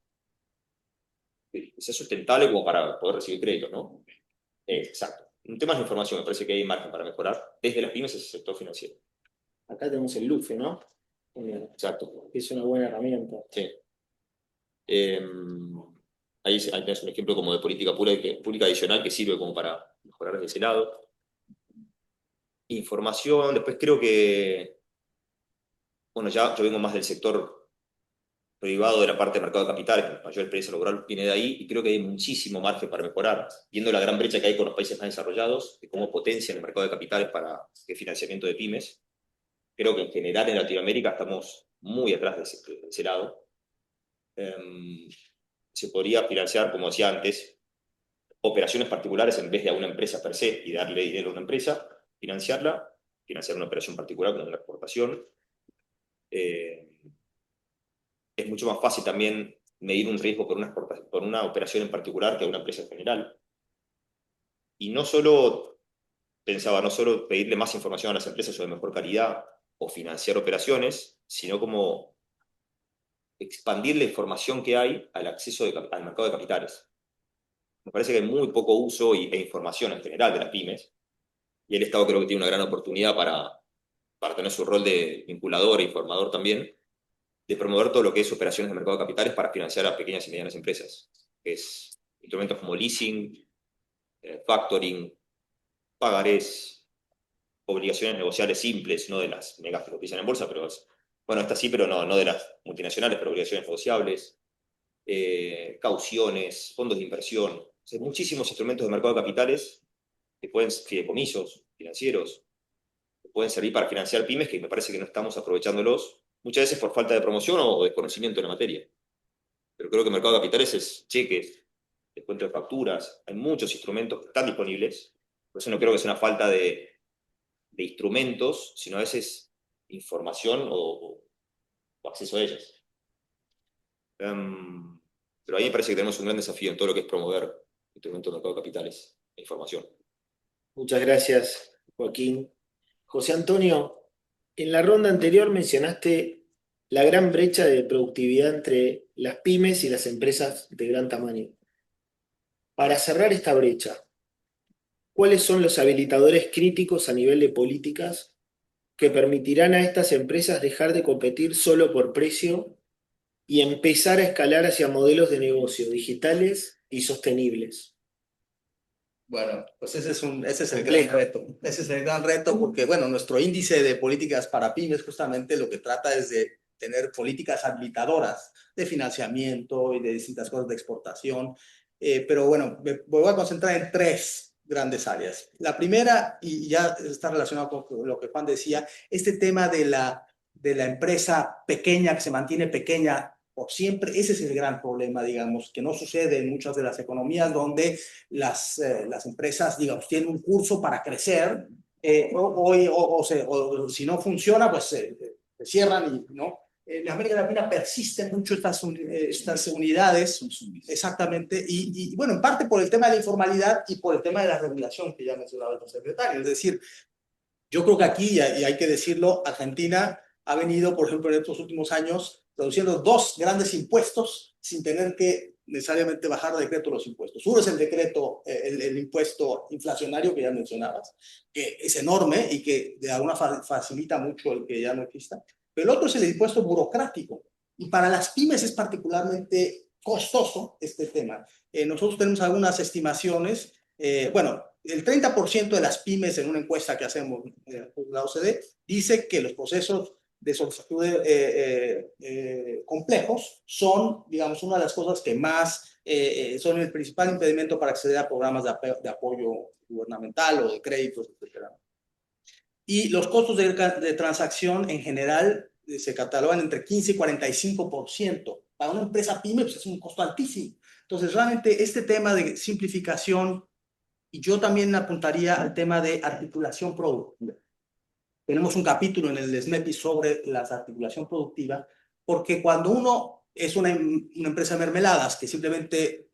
sustentable como para poder recibir créditos, ¿no? Exacto. En temas de información me parece que hay margen para mejorar desde las pymes al sector financiero. Acá tenemos el LUFE, ¿no? Exacto. Que es una buena herramienta. Sí. Ahí tenés un ejemplo como de política pública adicional que sirve como para mejorar desde ese lado. Información, después creo que, bueno, ya yo vengo más del sector privado de la parte de mercado de capitales, mi mayor experiencia laboral viene de ahí, y creo que hay muchísimo margen para mejorar, viendo la gran brecha que hay con los países más desarrollados, de cómo potencian el mercado de capitales para el financiamiento de pymes. Creo que en general en Latinoamérica estamos muy atrás de ese lado. Se podría financiar, como decía antes, operaciones particulares en vez de a una empresa per se y darle dinero a una empresa, financiar una operación particular como una exportación. Es mucho más fácil también medir un riesgo por una operación en particular que una empresa en general. Y no solo pedirle más información a las empresas sobre mejor calidad o financiar operaciones, sino como expandir la información que hay al acceso al mercado de capitales. Me parece que hay muy poco uso e información en general de las pymes, y el Estado creo que tiene una gran oportunidad para tener su rol de vinculador e informador también, de promover todo lo que es operaciones de mercado de capitales para financiar a pequeñas y medianas empresas. Es instrumentos como leasing, factoring, pagarés, obligaciones negociables simples, no de las megas que cotizan en bolsa, pero bueno, estas sí, pero no de las multinacionales, pero obligaciones negociables, cauciones, fondos de inversión. O sea, muchísimos instrumentos de mercado de capitales que pueden, fideicomisos financieros, que pueden servir para financiar pymes, que me parece que no estamos aprovechándolos, muchas veces por falta de promoción o desconocimiento de la materia. Pero creo que el mercado de capitales es cheques, descuento de facturas, hay muchos instrumentos que están disponibles, por eso no creo que sea una falta de instrumentos, sino a veces información o acceso a ellas. Pero ahí me parece que tenemos un gran desafío en todo lo que es promover instrumentos de mercado de capitales e información. Muchas gracias, Joaquín. José Antonio, en la ronda anterior mencionaste la gran brecha de productividad entre las pymes y las empresas de gran tamaño. Para cerrar esta brecha, ¿cuáles son los habilitadores críticos a nivel de políticas que permitirán a estas empresas dejar de competir solo por precio y empezar a escalar hacia modelos de negocio digitales y sostenibles? Bueno, pues ese es el gran reto. Ese es el gran reto porque, bueno, nuestro índice de políticas para pymes justamente lo que trata es de tener políticas habilitadoras de financiamiento y de distintas cosas de exportación. Pero bueno, me voy a concentrar en tres grandes áreas. La primera, y ya está relacionado con lo que Juan decía, este tema de la empresa pequeña que se mantiene pequeña por siempre. Ese es el gran problema, digamos, que no sucede en muchas de las economías donde las empresas, digamos, tienen un curso para crecer, o si no funciona, pues se cierran y, ¿no? En América Latina persisten mucho estas unidades, exactamente, y bueno, en parte por el tema de la informalidad y por el tema de la regulación que ya mencionaba el secretario. Es decir, yo creo que aquí, y hay que decirlo, Argentina ha venido, por ejemplo, en estos últimos años, produciendo dos grandes impuestos sin tener que necesariamente bajar de decreto los impuestos. Uno es el decreto, el impuesto inflacionario que ya mencionabas, que es enorme y que de alguna facilita mucho el que ya no exista. Pero el otro es el impuesto burocrático, Y para las pymes es particularmente costoso este tema. Nosotros tenemos algunas estimaciones. Bueno, el 30% de las pymes en una encuesta que hacemos la OCDE dice que los procesos de solicitud complejos son, digamos, una de las cosas que más son el principal impedimento para acceder a programas de apoyo gubernamental o de créditos, etc. Y los costos de transacción en general se catalogan entre 15 y 45%. Para una empresa pyme pues es un costo altísimo. Entonces, realmente este tema de simplificación, y yo también apuntaría al tema de articulación productiva. Tenemos un capítulo en el SMEPI sobre la articulación productiva, porque cuando uno es una empresa de mermeladas que simplemente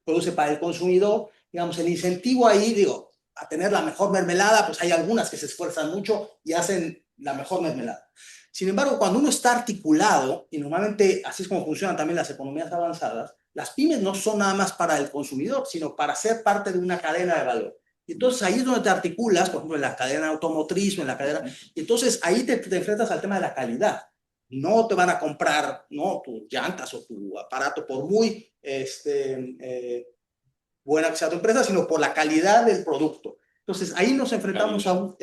produce para el consumidor, digamos, el incentivo ahí, digo, a tener la mejor mermelada, pues hay algunas que se esfuerzan mucho y hacen la mejor mermelada. Sin embargo, cuando uno está articulado, y normalmente así es como funcionan también las economías avanzadas, las pymes no son nada más para el consumidor, sino para ser parte de una cadena de valor. Y entonces ahí es donde te articulas, por ejemplo, en la cadena automotriz o en la cadena... Y entonces ahí te enfrentas al tema de la calidad. No te van a comprar, ¿no?, tus llantas o tu aparato por muy buena que sea tu empresa, sino por la calidad del producto. Entonces ahí nos enfrentamos a un...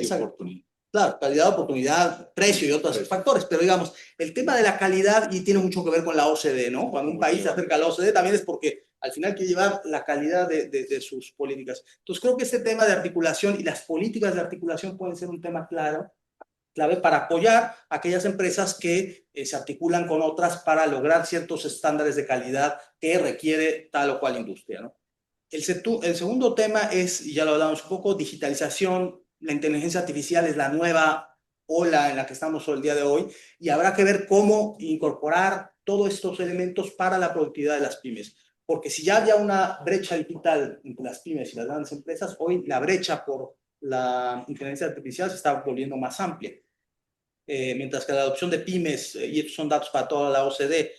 Claro, calidad, oportunidad, precio y otros factores, pero digamos, el tema de la calidad y tiene mucho que ver con la OCDE, ¿no? Cuando un país se acerca a la OCDE también es porque al final quiere llevar la calidad de sus políticas. Entonces creo que este tema de articulación y las políticas de articulación pueden ser un tema clave para apoyar a aquellas empresas que se articulan con otras para lograr ciertos estándares de calidad que requiere tal o cual industria, ¿no? El segundo tema es, y ya lo hablamos un poco, digitalización. La inteligencia artificial es la nueva ola en la que estamos el día de hoy y habrá que ver cómo incorporar todos estos elementos para la productividad de las pymes. Porque si ya había una brecha digital entre las pymes y las grandes empresas, hoy la brecha por la inteligencia artificial se está volviendo más amplia. Mientras que la adopción de pymes, y estos son datos para toda la OCDE,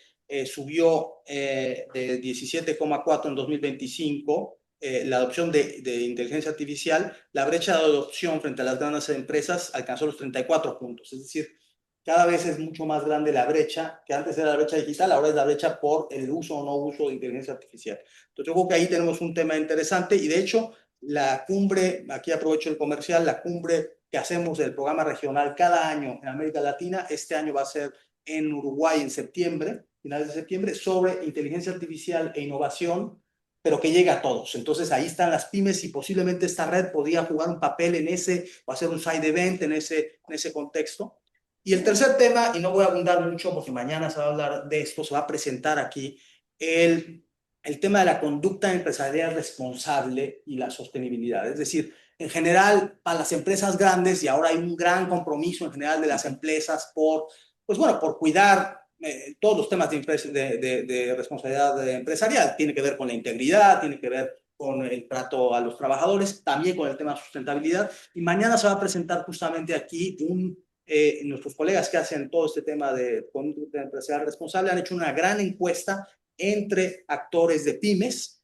subió de 17,4 en 2025, la adopción de inteligencia artificial, la brecha de adopción frente a las grandes empresas alcanzó los 34 puntos. Es decir, cada vez es mucho más grande la brecha, que antes era la brecha digital, ahora es la brecha por el uso o no uso de inteligencia artificial. Entonces yo creo que ahí tenemos un tema interesante y de hecho la cumbre, aquí aprovecho el comercial, la cumbre que hacemos del programa regional cada año en América Latina, este año va a ser en Uruguay en septiembre, finales de septiembre, sobre inteligencia artificial e innovación, pero que llega a todos. Entonces ahí están las pymes y posiblemente esta red podría jugar un papel en ese, o hacer un side event en ese contexto. Y el tercer tema, y no voy a abundar mucho porque mañana se va a hablar de esto, se va a presentar aquí el tema de la conducta empresarial responsable y la sostenibilidad. Es decir, en general, para las empresas grandes, y ahora hay un gran compromiso en general de las empresas por cuidar todos los temas de responsabilidad empresarial. Tiene que ver con la integridad, tiene que ver con el trato a los trabajadores, también con el tema de sustentabilidad. Y mañana se va a presentar justamente aquí nuestros colegas que hacen todo este tema de conducta empresarial responsable han hecho una gran encuesta entre actores de pymes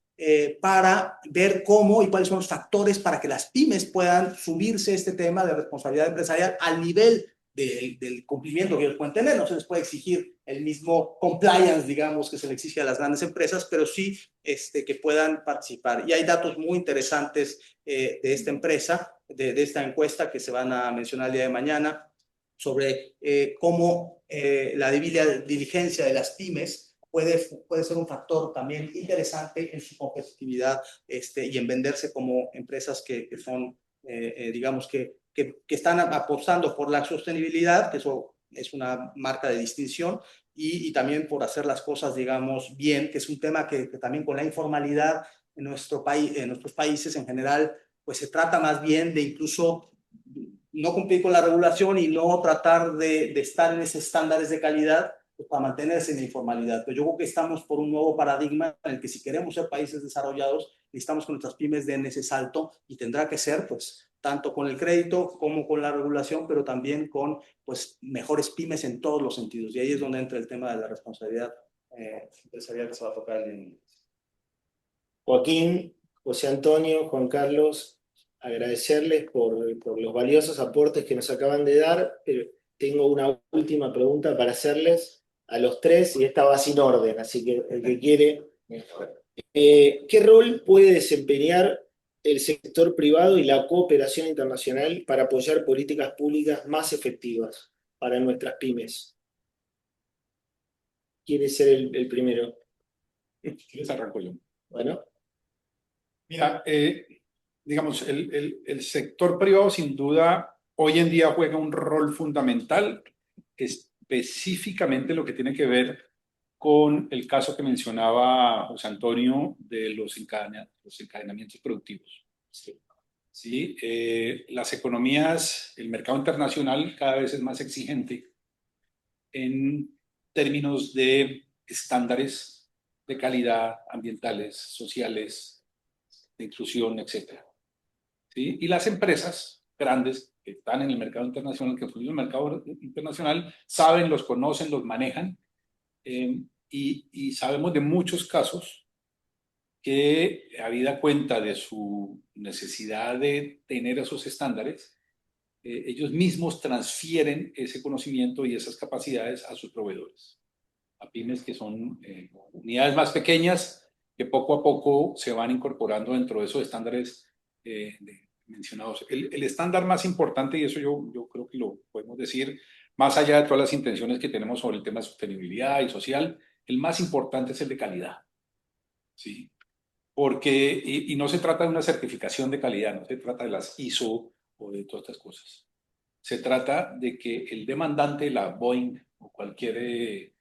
para ver cómo y cuáles son los factores para que las pymes puedan subirse este tema de responsabilidad empresarial al nivel del cumplimiento que ellos pueden tener. No se les puede exigir el mismo compliance, digamos, que se le exige a las grandes empresas, pero sí que puedan participar. Y hay datos muy interesantes de esta empresa, de esta encuesta que se van a mencionar el día de mañana, sobre cómo la diligencia de las pymes puede ser un factor también interesante en su competitividad y en venderse como empresas que son, digamos, que están apostando por la sostenibilidad, que eso es una marca de distinción, y también por hacer las cosas, digamos, bien, que es un tema que también con la informalidad en nuestros países en general, pues se trata más bien de incluso no cumplir con la regulación y no tratar de estar en esos estándares de calidad pues, para mantenerse en la informalidad. Pero yo creo que estamos por un nuevo paradigma en el que si queremos ser países desarrollados, necesitamos que nuestras pymes den ese salto y tendrá que ser, pues, tanto con el crédito como con la regulación, pero también con, pues, mejores pymes en todos los sentidos. Y ahí es donde entra el tema de la responsabilidad empresarial que se va a tocar en... Joaquín, José Antonio, Juan Carlos, agradecerles por los valiosos aportes que nos acaban de dar. Tengo una última pregunta para hacerles a los tres y esta va sin orden, así que el que quiere... ¿Qué rol puede desempeñar el sector privado y la cooperación internacional para apoyar políticas públicas más efectivas para nuestras pymes? ¿Quiere ser el primero? Les arranco yo. Bueno, Mira, digamos, el sector privado sin duda hoy en día juega un rol fundamental, específicamente lo que tiene que ver con el caso que mencionaba José Antonio de los encadenamientos productivos. Sí, las economías, el mercado internacional cada vez es más exigente en términos de estándares de calidad ambientales, sociales, de inclusión, etc. ¿Sí? Y las empresas grandes que están en el mercado internacional, que fluyen en el mercado internacional, saben, los conocen, los manejan, y sabemos de muchos casos que, habida cuenta de su necesidad de tener esos estándares, ellos mismos transfieren ese conocimiento y esas capacidades a sus proveedores, a pymes que son unidades más pequeñas que poco a poco se van incorporando dentro de esos estándares mencionados. El estándar más importante, y eso yo creo que lo podemos decir, más allá de todas las intenciones que tenemos sobre el tema de sostenibilidad y social, el más importante es el de calidad. ¿Sí? Porque, y no se trata de una certificación de calidad, no se trata de las ISO o de todas estas cosas. Se trata de que el demandante, la Boeing o cualquier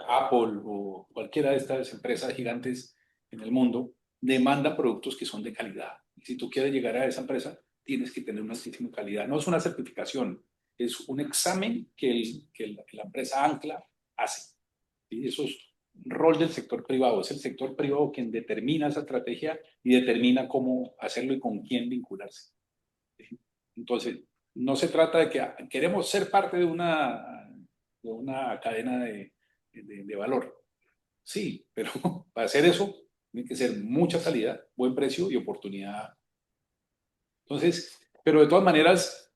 Apple o cualquiera de estas empresas gigantes en el mundo, demanda productos que son de calidad. Y si tú quieres llegar a esa empresa, tienes que tener una altísima calidad. No es una certificación, es un examen que la empresa Ancla hace. ¿Sí? Eso es un rol del sector privado. Es el sector privado quien determina esa estrategia y determina cómo hacerlo y con quién vincularse. ¿Sí? Entonces, no se trata de que queremos ser parte de una cadena de valor. Sí, pero para hacer eso tiene que ser mucha calidad, buen precio y oportunidad. Entonces, pero de todas maneras,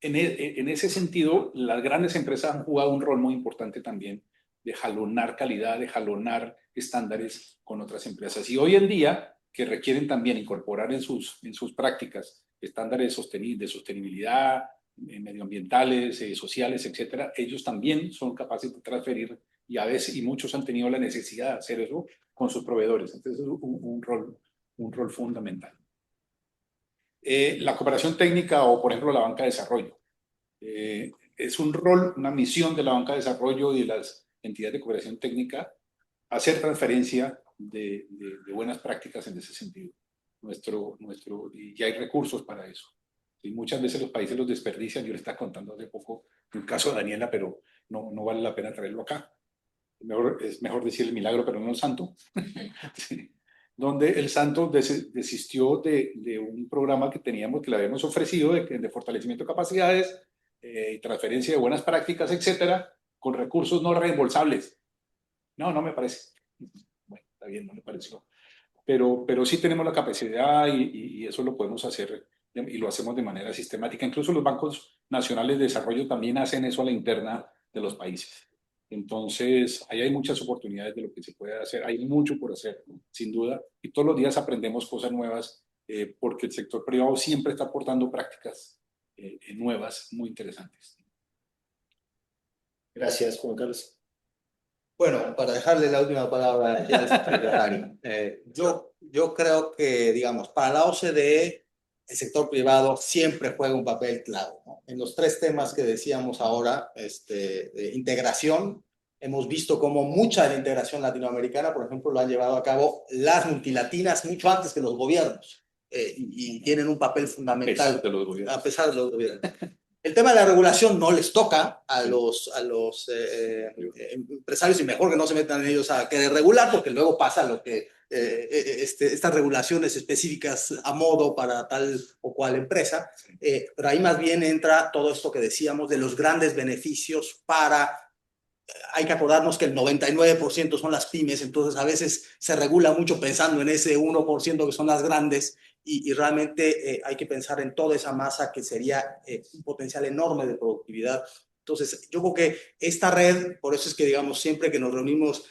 en ese sentido, las grandes empresas han jugado un rol muy importante también de jalonar calidad, de jalonar estándares con otras empresas. Y hoy en día, que requieren también incorporar en sus prácticas estándares de sostenibilidad, medioambientales, sociales, etcétera, ellos también son capaces de transferir, y a veces, y muchos han tenido la necesidad de hacer eso con sus proveedores. Entonces, es un rol fundamental. La cooperación técnica o, por ejemplo, la banca de desarrollo. Es un rol, una misión de la banca de desarrollo y de las entidades de cooperación técnica hacer transferencia de buenas prácticas en ese sentido. Y hay recursos para eso. Y muchas veces los países los desperdician. Yo les estaba contando hace poco un caso de Daniela, pero no vale la pena traerlo acá. Es mejor decir el milagro, pero no el santo. Sí. Donde el santo desistió de un programa que teníamos, que le habíamos ofrecido de fortalecimiento de capacidades, transferencia de buenas prácticas, etcétera, con recursos no reembolsables. No me parece. Bueno, está bien, no me pareció. Pero sí tenemos la capacidad y eso lo podemos hacer y lo hacemos de manera sistemática. Incluso los bancos nacionales de desarrollo también hacen eso a la interna de los países. Entonces, ahí hay muchas oportunidades de lo que se puede hacer. Hay mucho por hacer, sin duda. Y todos los días aprendemos cosas nuevas porque el sector privado siempre está aportando prácticas nuevas, muy interesantes. gracias, Juan Carlos. Bueno, para dejarle la última palabra al secretario, yo creo que, digamos, para la OCDE, el sector privado siempre juega un papel clave, ¿no? En los tres temas que decíamos ahora, de integración, hemos visto cómo mucha de la integración latinoamericana, por ejemplo, lo han llevado a cabo las multilatinas mucho antes que los gobiernos, y tienen un papel fundamental a pesar de los gobiernos. El tema de la regulación no les toca a los empresarios, y mejor que no se metan ellos a querer regular, porque luego pasa lo que estas regulaciones específicas a modo para tal o cual empresa, pero ahí más bien entra todo esto que decíamos de los grandes beneficios hay que acordarnos que el 99% son las pymes, entonces a veces se regula mucho pensando en ese 1% que son las grandes, y realmente hay que pensar en toda esa masa que sería un potencial enorme de productividad Entonces, yo creo que esta red, por eso es que, digamos, siempre que nos reunimos,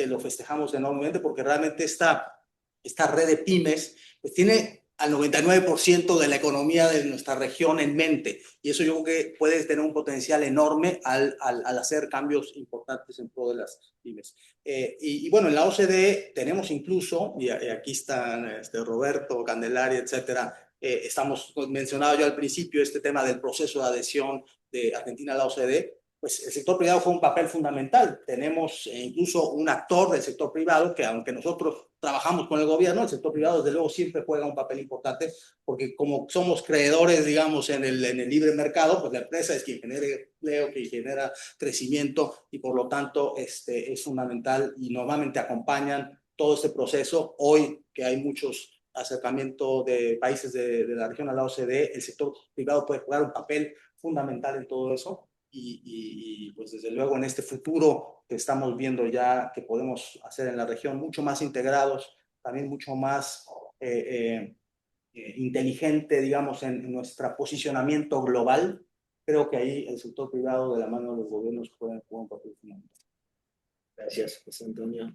lo festejamos enormemente, porque realmente esta red de pymes, pues tiene al 99% de la economía de nuestra región en mente. Y eso yo creo que puede tener un potencial enorme al hacer cambios importantes en pro de las pymes. Y bueno, en la OCDE tenemos incluso, y aquí están Roberto, Candelaria, etcétera, estamos mencionado yo al principio este tema del proceso de adhesión de Argentina a la OCDE. Pues el sector privado fue un papel fundamental. Tenemos incluso un actor del sector privado que, aunque nosotros trabajamos con el gobierno, el sector privado desde luego siempre juega un papel importante, porque como somos creedores, digamos, en el libre mercado, pues la empresa es quien genera empleo, quien genera crecimiento, y por lo tanto es fundamental, y normalmente acompañan todo este proceso. Hoy que hay muchos acercamientos de países de la región a la OCDE, el sector privado puede jugar un papel fundamental en todo eso. Y pues desde luego en este futuro que estamos viendo ya que podemos hacer en la región, mucho más integrados, también mucho más inteligente, digamos, en nuestro posicionamiento global, creo que ahí el sector privado de la mano de los gobiernos puede jugar un papel fundamental. Gracias, José Antonio.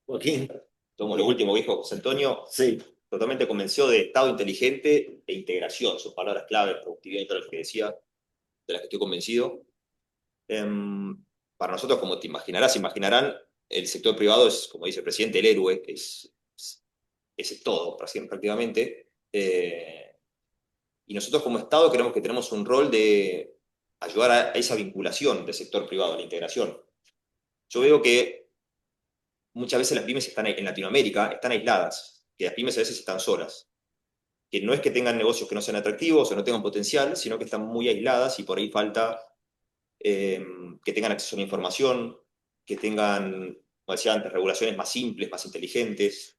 Joaquín. Tomo lo último que dijo José Antonio. Sí. Totalmente convencido de Estado inteligente e integración, son palabras clave, productividad y todo lo que decía, de las que estoy convencido. Para nosotros, como te imaginarán, el sector privado es, como dice el presidente, el héroe, es todo, prácticamente. Y nosotros como Estado creemos que tenemos un rol de ayudar a esa vinculación del sector privado, a la integración. Yo veo que muchas veces las pymes están en Latinoamérica, están aisladas, que las pymes a veces están solas, que no es que tengan negocios que no sean atractivos o no tengan potencial, sino que están muy aisladas y por ahí falta que tengan acceso a la información, que tengan, como decía antes, regulaciones más simples, más inteligentes,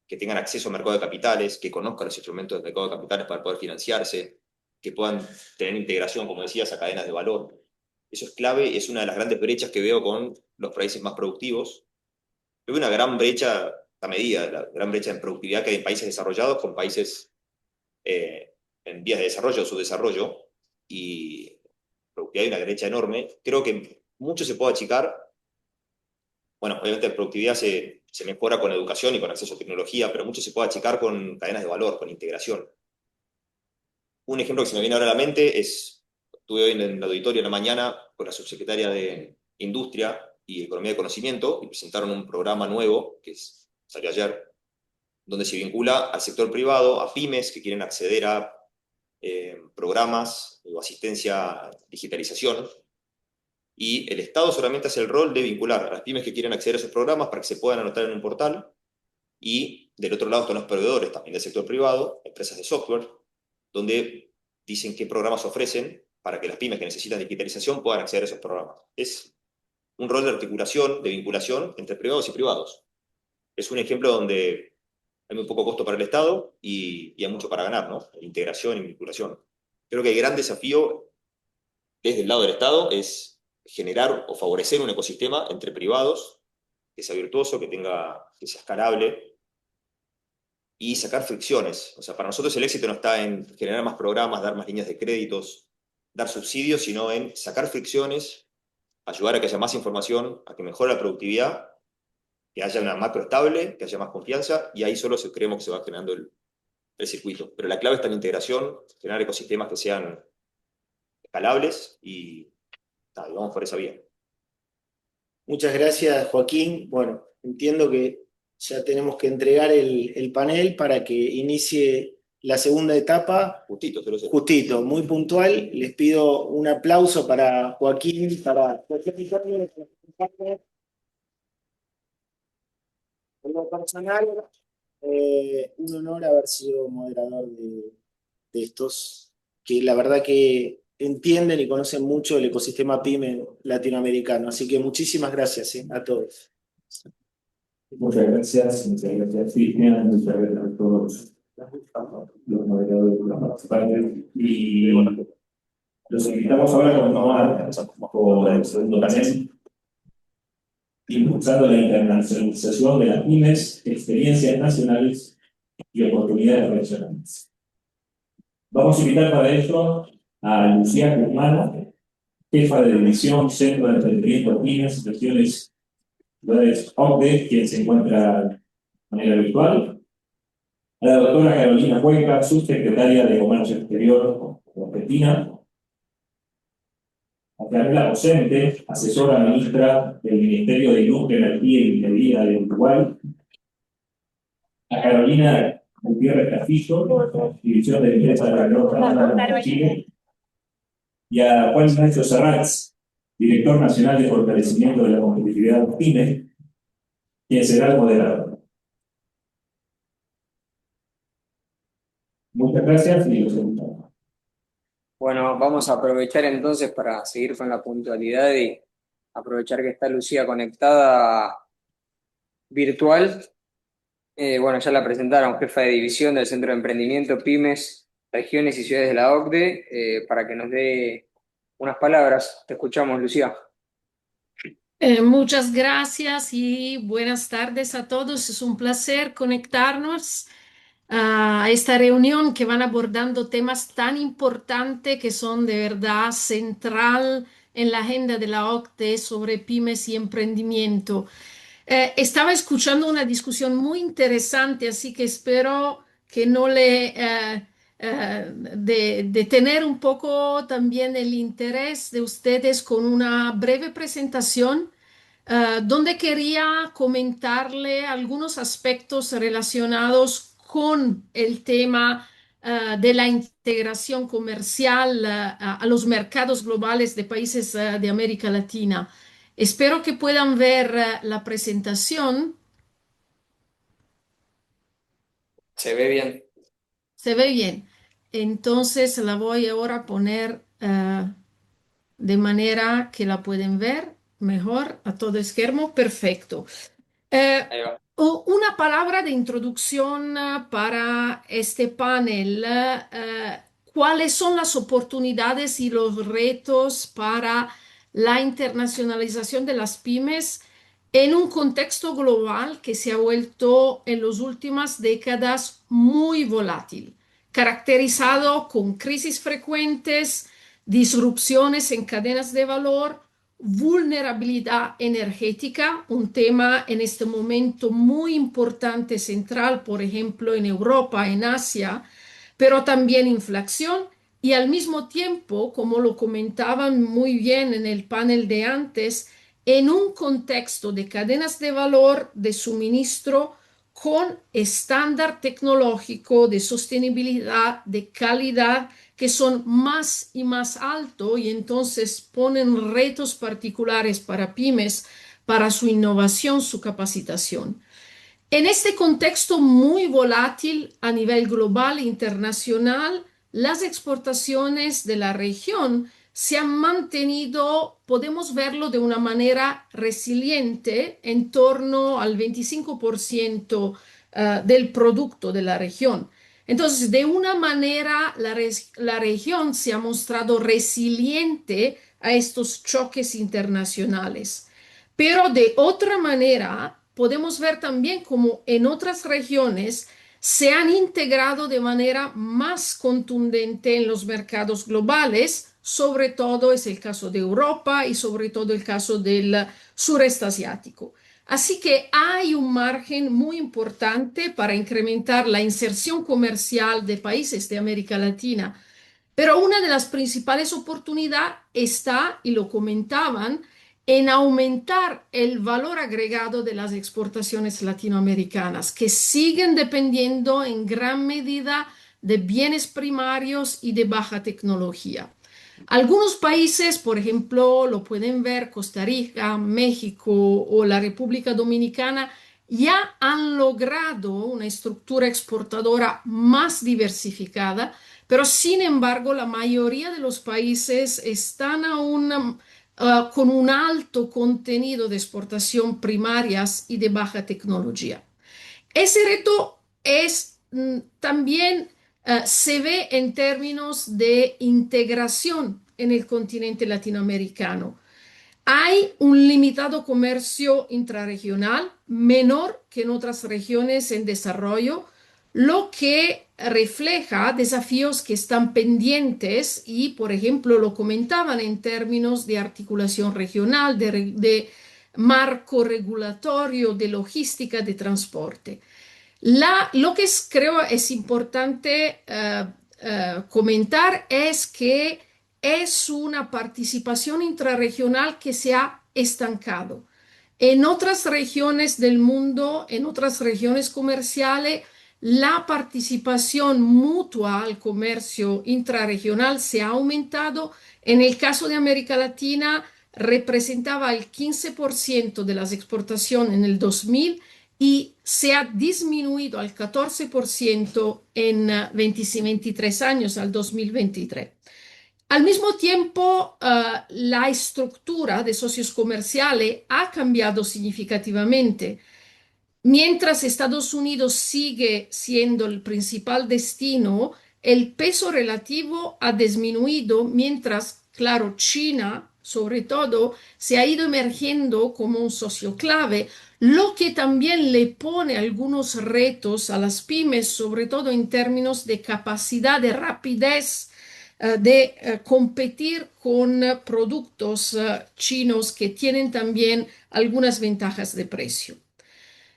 que tengan acceso al mercado de capitales, que conozcan los instrumentos del mercado de capitales para poder financiarse, que puedan tener integración, como decías, a cadenas de valor. Eso es clave, es una de las grandes brechas que veo con los países más productivos. Veo una gran brecha, a medida de la gran brecha en productividad que hay en países desarrollados con países en vías de desarrollo o subdesarrollo, y productividad hay una brecha enorme. Creo que mucho se puede achicar. Bueno, obviamente la productividad se mejora con educación y con acceso a tecnología, pero mucho se puede achicar con cadenas de valor, con integración. Un ejemplo que se me viene ahora a la mente es, estuve hoy en el auditorio en la mañana con la subsecretaria de Industria y Economía de Conocimiento y presentaron un programa nuevo que salió ayer, donde se vincula al sector privado, a pymes que quieren acceder a programas o asistencia a digitalización, y el Estado solamente hace el rol de vincular a las pymes que quieren acceder a esos programas para que se puedan anotar en un portal, y del otro lado están los proveedores también del sector privado, empresas de software, donde dicen qué programas ofrecen para que las pymes que necesitan digitalización puedan acceder a esos programas. Es un rol de articulación, de vinculación entre privados y privados. Es un ejemplo donde hay muy poco costo para el Estado y hay mucho para ganar, ¿no? Integración y vinculación. Creo que el gran desafío desde el lado del Estado es generar o favorecer un ecosistema entre privados que sea virtuoso, que sea escalable y sacar fricciones. O sea, para nosotros el éxito no está en generar más programas, dar más líneas de créditos, dar subsidios, sino en sacar fricciones, ayudar a que haya más información, a que mejore la productividad, que haya una macro estable, que haya más confianza, y ahí solo creemos que se va generando el circuito. Pero la clave está en la integración, generar ecosistemas que sean escalables y vamos por esa vía. Muchas gracias, Joaquín. Bueno, entiendo que ya tenemos que entregar el panel para que inicie la segunda etapa. Justito, pero Justito, muy puntual. Les pido un aplauso para Joaquín, para en lo personal, un honor haber sido moderador de estos, que la verdad que entienden y conocen mucho el ecosistema PYME latinoamericano. Así que muchísimas gracias a todos. Muchas gracias, Cristian, muchas gracias a todos los moderadores y los participantes. Y los invitamos ahora a continuar con el segundo panel, impulsando la internacionalización de las pymes, experiencias nacionales y oportunidades regionales. Vamos a invitar para ello a Lucía Guzmán, jefa de división Centro de Emprendimiento Pymes, Regiones, Ciudades OCDE, quien se encuentra de manera virtual. A la doctora Carolina Cuenca, subsecretaria de Comercio Exterior de Argentina. A Carla Docente, asesora ministra del Ministerio de Industria, Energía y Minería de Uruguay. A Carolina Gutiérrez Castillo, División de Empresa de la de Chile. Y a Juan Ignacio Serrats, Director Nacional de Fortalecimiento de la Competitividad de PYME, quien será el moderador. Muchas gracias y los invitamos. Bueno, vamos a aprovechar entonces para seguir con la puntualidad y aprovechar que está Lucía conectada virtual. Bueno, ya la presentaron, jefa de división del Centro de Emprendimiento Pymes, Regiones y Ciudades de la OCDE, para que nos dé unas palabras. Te escuchamos, Lucía. Muchas gracias y buenas tardes a todos. Es un placer conectarnos a esta reunión que van abordando temas tan importantes que son de verdad central en la agenda de la OCDE sobre pymes y emprendimiento. Estaba escuchando una discusión muy interesante, así que espero que no de tener un poco también el interés de ustedes con una breve presentación donde quería comentarle algunos aspectos relacionados con el tema de la integración comercial a los mercados globales de países de América Latina. Espero que puedan ver la presentación. Se ve bien. Se ve bien. Entonces la voy ahora a poner de manera que la pueden ver mejor a todo esquermo. Perfecto. Ahí va. Una palabra de introducción para este panel. ¿Cuáles son las oportunidades y los retos para la internacionalización de las pymes en un contexto global que se ha vuelto en las últimas décadas muy volátil, caracterizado con crisis frecuentes, disrupciones en cadenas de valor, vulnerabilidad energética, un tema en este momento muy importante, central, por ejemplo, en Europa, en Asia, pero también inflación y al mismo tiempo, como lo comentaban muy bien en el panel de antes, en un contexto de cadenas de valor de suministro con estándar tecnológico de sostenibilidad, de calidad, que son más y más altos y entonces ponen retos particulares para pymes, para su innovación, su capacitación. En este contexto muy volátil a nivel global e internacional, las exportaciones de la región se han mantenido, podemos verlo de una manera resiliente, en torno al 25% del producto de la región. Entonces, de una manera, la región se ha mostrado resiliente a estos choques internacionales. Pero de otra manera, podemos ver también como en otras regiones se han integrado de manera más contundente en los mercados globales, sobre todo es el caso de Europa y sobre todo el caso del sureste asiático. Así que hay un margen muy importante para incrementar la inserción comercial de países de América Latina. Pero una de las principales oportunidades está, y lo comentaban, en aumentar el valor agregado de las exportaciones latinoamericanas, que siguen dependiendo en gran medida de bienes primarios y de baja tecnología. Algunos países, por ejemplo, lo pueden ver, Costa Rica, México o la República Dominicana, ya han logrado una estructura exportadora más diversificada, pero sin embargo la mayoría de los países están aún con un alto contenido de exportación primarias y de baja tecnología. Ese reto es también se ve en términos de integración en el continente latinoamericano. Hay un limitado comercio intrarregional, menor que en otras regiones en desarrollo, lo que refleja desafíos que están pendientes y, por ejemplo, lo comentaban en términos de articulación regional, de marco regulatorio, de logística, de transporte. Lo que creo es importante comentar es que es una participación intrarregional que se ha estancado. En otras regiones del mundo, en otras regiones comerciales, la participación mutua al comercio intrarregional se ha aumentado. En el caso de América Latina, representaba el 15% de las exportaciones en el 2000 y se ha disminuido al 14% en 23 años, al 2023. Al mismo tiempo, la estructura de socios comerciales ha cambiado significativamente. Mientras Estados Unidos sigue siendo el principal destino, el peso relativo ha disminuido, mientras, claro, China, sobre todo, se ha ido emergiendo como un socio clave, lo que también le pone algunos retos a las pymes, sobre todo en términos de capacidad, de rapidez, de competir con productos chinos que tienen también algunas ventajas de precio.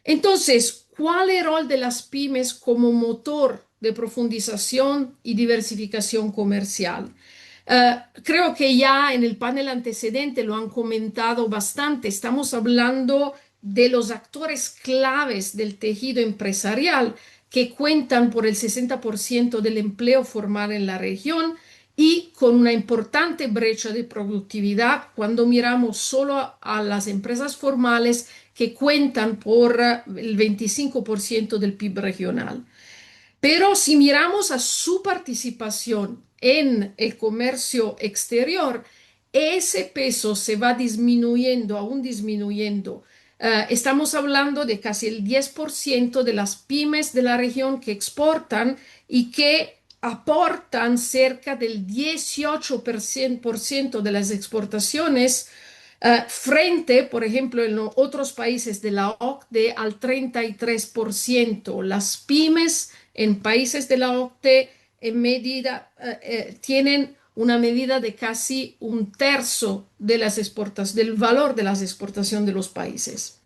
Entonces, ¿cuál es el rol de las pymes como motor de profundización y diversificación comercial? Creo que ya en el panel antecedente lo han comentado bastante. Estamos hablando de los actores claves del tejido empresarial que cuentan por el 60% del empleo formal en la región y con una importante brecha de productividad cuando miramos solo a las empresas formales que cuentan por el 25% del PIB regional. Pero si miramos a su participación en el comercio exterior, ese peso se va disminuyendo, aún disminuyendo. Estamos hablando de casi el 10% de las pymes de la región que exportan y que aportan cerca del 18% de las exportaciones frente, por ejemplo, en otros países de la OCDE al 33%. Las pymes en países de la OCDE en medida, tienen una medida de casi un tercio de las del valor de las exportaciones de los países.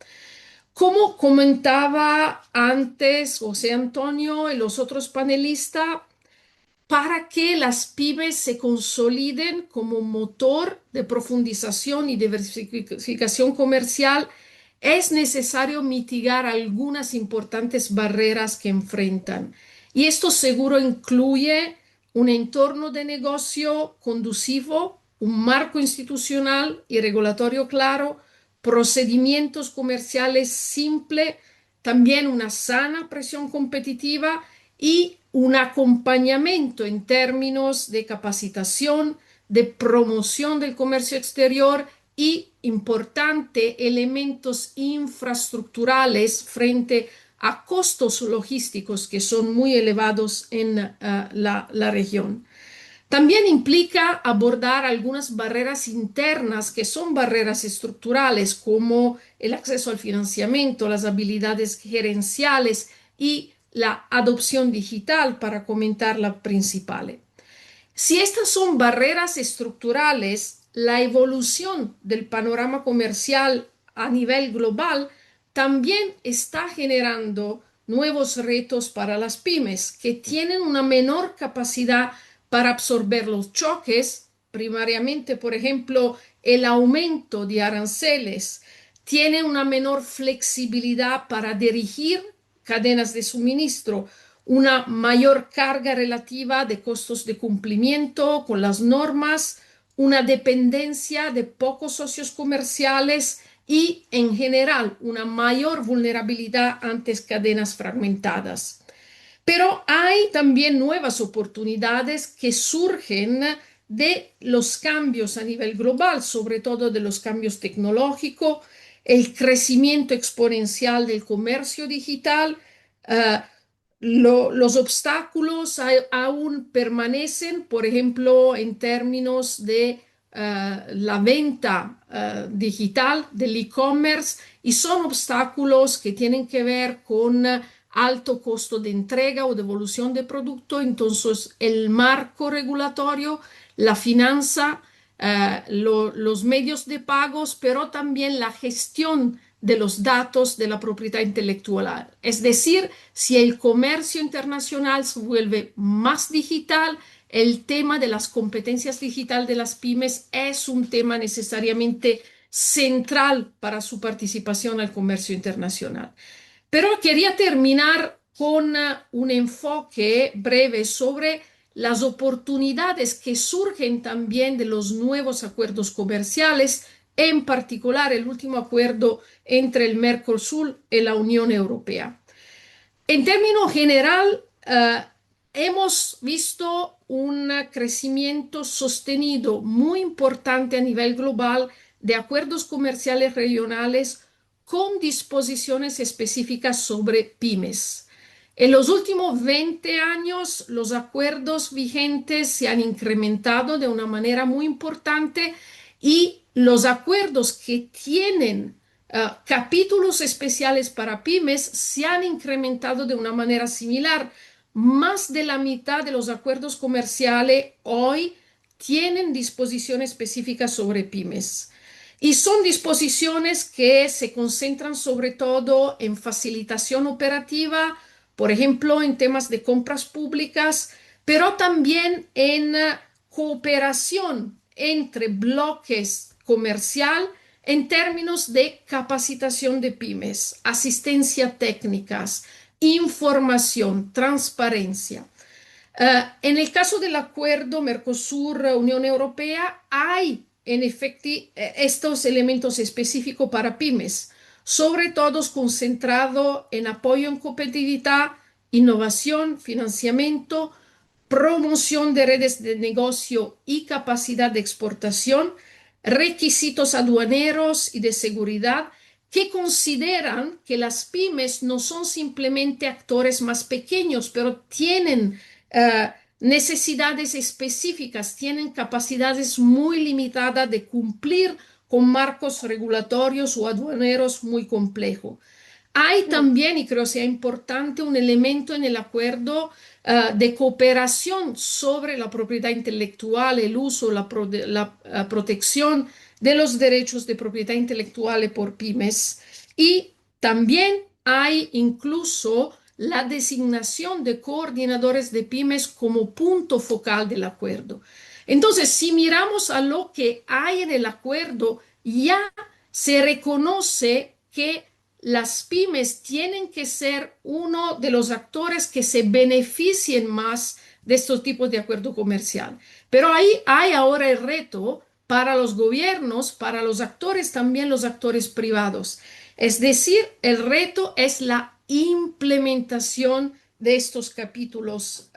Como comentaba antes José Antonio y los otros panelistas, para que las pymes se consoliden como motor de profundización y diversificación comercial, es necesario mitigar algunas importantes barreras que enfrentan. Y esto seguro incluye un entorno de negocio conducivo, un marco institucional y regulatorio claro, procedimientos comerciales simples, también una sana presión competitiva y un acompañamiento en términos de capacitación, de promoción del comercio exterior y, importante, elementos infraestructurales frente a costos logísticos que son muy elevados en la región. También implica abordar algunas barreras internas que son barreras estructurales, como el acceso al financiamiento, las habilidades gerenciales y la adopción digital, para comentar la principal. Si estas son barreras estructurales, la evolución del panorama comercial a nivel global también está generando nuevos retos para las pymes que tienen una menor capacidad para absorber los choques, primariamente, por ejemplo, el aumento de aranceles, tienen una menor flexibilidad para dirigir cadenas de suministro, una mayor carga relativa de costos de cumplimiento con las normas, una dependencia de pocos socios comerciales y, en general, una mayor vulnerabilidad ante cadenas fragmentadas. Pero hay también nuevas oportunidades que surgen de los cambios a nivel global, sobre todo de los cambios tecnológicos, el crecimiento exponencial del comercio digital. Los obstáculos aún permanecen, por ejemplo, en términos de la venta digital, del e-commerce, y son obstáculos que tienen que ver con alto costo de entrega o devolución de producto. Entonces, el marco regulatorio, la finanza, los medios de pagos, pero también la gestión de los datos de la propiedad intelectual. Es decir, si el comercio internacional se vuelve más digital, el tema de las competencias digitales de las pymes es un tema necesariamente central para su participación al comercio internacional. Pero quería terminar con un enfoque breve sobre las oportunidades que surgen también de los nuevos acuerdos comerciales, en particular el último acuerdo entre el Mercosur y la Unión Europea. En términos general, hemos visto un crecimiento sostenido muy importante a nivel global de acuerdos comerciales regionales con disposiciones específicas sobre pymes. En los últimos 20 años, los acuerdos vigentes se han incrementado de una manera muy importante y los acuerdos que tienen capítulos especiales para pymes se han incrementado de una manera similar. Más de la mitad de los acuerdos comerciales hoy tienen disposiciones específicas sobre pymes. Y son disposiciones que se concentran sobre todo en facilitación operativa, por ejemplo, en temas de compras públicas, pero también en cooperación entre bloques comercial en términos de capacitación de pymes, asistencia técnicas, información, transparencia. En el caso del acuerdo Mercosur-Unión Europea, hay en efecto estos elementos específicos para pymes, sobre todo concentrado en apoyo en competitividad, innovación, financiamiento, promoción de redes de negocio y capacidad de exportación, requisitos aduaneros y de seguridad que consideran que las pymes no son simplemente actores más pequeños, pero tienen necesidades específicas, tienen capacidades muy limitadas de cumplir con marcos regulatorios o aduaneros muy complejos. Hay también, y creo que sea importante, un elemento en el acuerdo de cooperación sobre la propiedad intelectual, el uso, la protección de los derechos de propiedad intelectual por pymes. Y también hay incluso la designación de coordinadores de pymes como punto focal del acuerdo. Entonces, si miramos a lo que hay en el acuerdo, ya se reconoce que las pymes tienen que ser uno de los actores que se beneficien más de estos tipos de acuerdo comercial. Pero ahí hay ahora el reto para los gobiernos, para los actores, también los actores privados. Es decir, el reto es la implementación de estos capítulos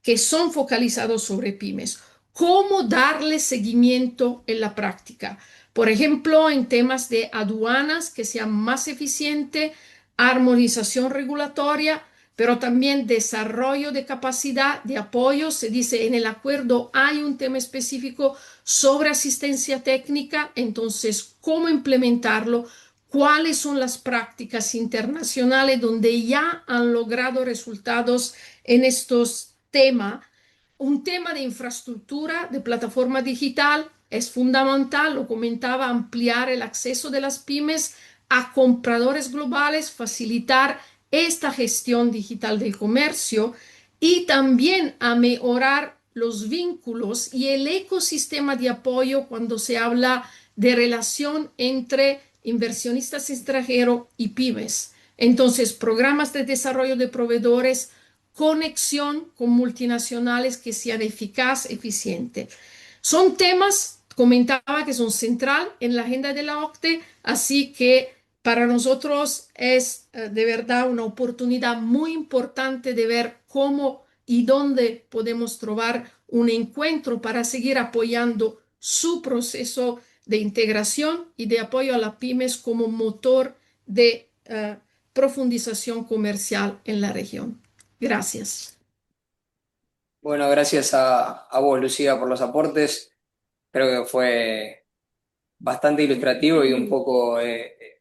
que son focalizados sobre pymes. ¿Cómo darle seguimiento en la práctica? Por ejemplo, en temas de aduanas que sean más eficientes, armonización regulatoria, pero también desarrollo de capacidad de apoyo. Se dice en el acuerdo hay un tema específico sobre asistencia técnica, entonces, ¿cómo implementarlo? ¿Cuáles son las prácticas internacionales donde ya han logrado resultados en estos temas? Un tema de infraestructura, de plataforma digital, es fundamental, lo comentaba, ampliar el acceso de las pymes a compradores globales, facilitar esta gestión digital del comercio y también a mejorar los vínculos y el ecosistema de apoyo cuando se habla de relación entre inversionistas extranjeros y pymes. Entonces, programas de desarrollo de proveedores, conexión con multinacionales que sean eficaz, eficiente. Son temas, comentaba, que son central en la agenda de la OCDE, así que para nosotros es de verdad una oportunidad muy importante de ver cómo y dónde podemos trobar un encuentro para seguir apoyando su proceso de integración y de apoyo a las pymes como motor de profundización comercial en la región. Gracias. Bueno, gracias a vos, Lucía, por los aportes. Creo que fue bastante ilustrativo y un poco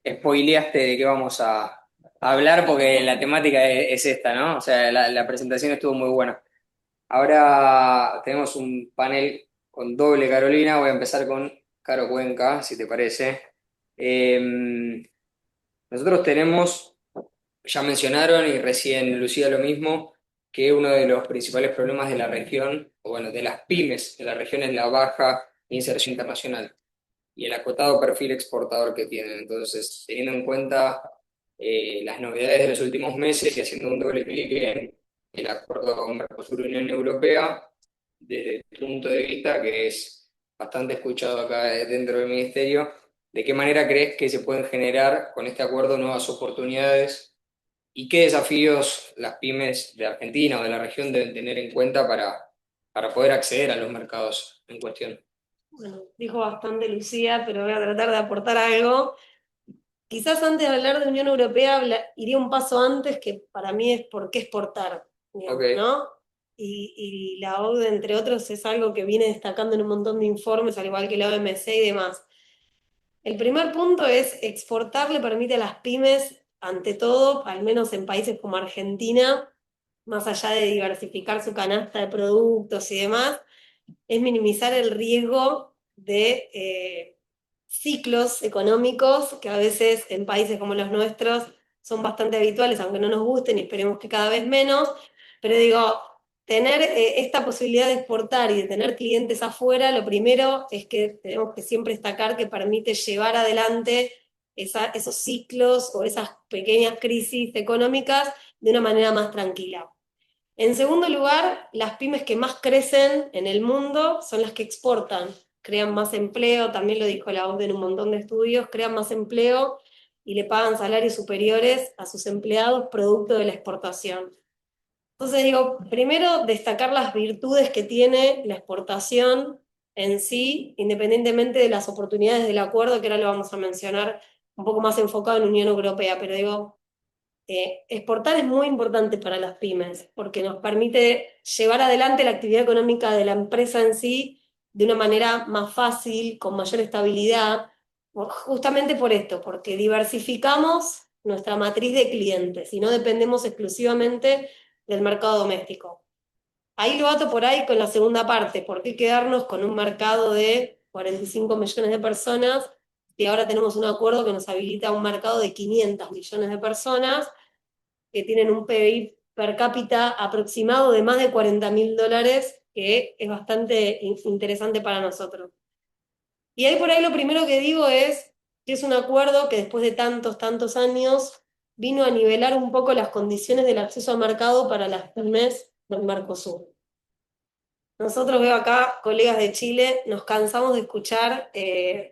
spoileaste de qué vamos a hablar porque la temática es esta, ¿no? O sea, la presentación estuvo muy buena. Ahora tenemos un panel con doble Carolina. Voy a empezar con Caro Cuenca, si te parece. Nosotros tenemos, ya mencionaron y recién Lucía lo mismo, que uno de los principales problemas de la región, o bueno, de las pymes de la región es la baja inserción internacional y el acotado perfil exportador que tienen. Entonces, teniendo en cuenta las novedades de los últimos meses y haciendo un doble clic en el acuerdo con Mercosur-Unión Europea, desde el punto de vista que es bastante escuchado acá dentro del Ministerio, ¿de qué manera crees que se pueden generar con este acuerdo nuevas oportunidades y qué desafíos las pymes de Argentina o de la región deben tener en cuenta para poder acceder a los mercados en cuestión? Bueno, dijo bastante Lucía, pero voy a tratar de aportar algo. Quizás antes de hablar de Unión Europea iría un paso antes, que para mí es por qué exportar, digamos, Ok. ¿no? Y la OCDE, entre otros, es algo que viene destacando en un montón de informes, al igual que la OMC y demás. El primer punto es exportar le permite a las pymes, ante todo, al menos en países como Argentina, más allá de diversificar su canasta de productos y demás, es minimizar el riesgo de ciclos económicos que a veces en países como los nuestros son bastante habituales, aunque no nos gusten y esperemos que cada vez menos, pero digo, tener esta posibilidad de exportar y de tener clientes afuera, lo primero es que tenemos que siempre destacar que permite llevar adelante esos ciclos o esas pequeñas crisis económicas de una manera más tranquila. En segundo lugar, las pymes que más crecen en el mundo son las que exportan, crean más empleo, también lo dijo la OCDE en un montón de estudios, crean más empleo y le pagan salarios superiores a sus empleados producto de la exportación. Entonces digo, primero destacar las virtudes que tiene la exportación en sí, independientemente de las oportunidades del acuerdo, que ahora lo vamos a mencionar un poco más enfocado en Unión Europea, pero digo, exportar es muy importante para las pymes porque nos permite llevar adelante la actividad económica de la empresa en sí de una manera más fácil, con mayor estabilidad, justamente por esto, porque diversificamos nuestra matriz de clientes y no dependemos exclusivamente del mercado doméstico. Ahí lo ato por ahí con la segunda parte, ¿por qué quedarnos con un mercado de 45 millones de personas y ahora tenemos un acuerdo que nos habilita un mercado de 500 millones de personas que tienen un PBI per cápita aproximado de más de $40.000, que es bastante interesante para nosotros. Y ahí por ahí lo primero que digo es que es un acuerdo que después de tantos años vino a nivelar un poco las condiciones del acceso al mercado para las pymes del Mercosur. Nosotros veo acá, colegas de Chile, nos cansamos de escuchar,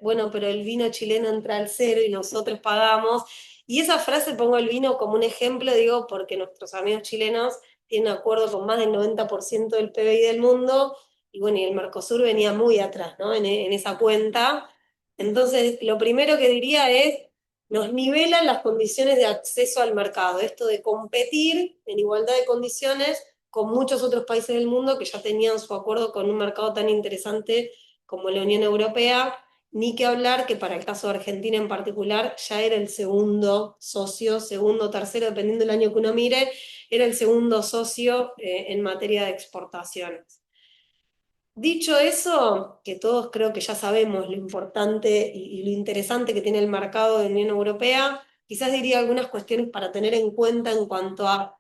bueno, pero el vino chileno entra al cero y nosotros pagamos. Y esa frase pongo el vino como un ejemplo, digo, porque nuestros amigos chilenos tienen un acuerdo con más del 90% del PBI del mundo, y bueno, y el Mercosur venía muy atrás, ¿no? En esa cuenta. Entonces, lo primero que diría es, nos nivelan las condiciones de acceso al mercado, esto de competir en igualdad de condiciones con muchos otros países del mundo que ya tenían su acuerdo con un mercado tan interesante como la Unión Europea, ni que hablar que para el caso de Argentina en particular ya era el segundo socio, segundo, tercero, dependiendo del año que uno mire, era el segundo socio en materia de exportaciones. Dicho eso, que todos creo que ya sabemos lo importante y lo interesante que tiene el mercado de la Unión Europea, quizás diría algunas cuestiones para tener en cuenta en cuanto a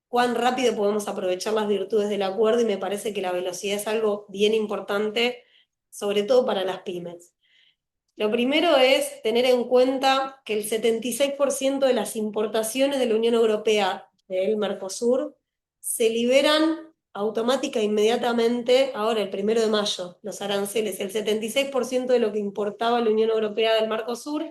cuán rápido podemos aprovechar las virtudes del acuerdo, y me parece que la velocidad es algo bien importante, sobre todo para las pymes. Lo primero es tener en cuenta que el 76% de las importaciones de la Unión Europea del Mercosur se liberan automática e inmediatamente ahora, el 1 de mayo, los aranceles. El 76% de lo que importaba la Unión Europea del Mercosur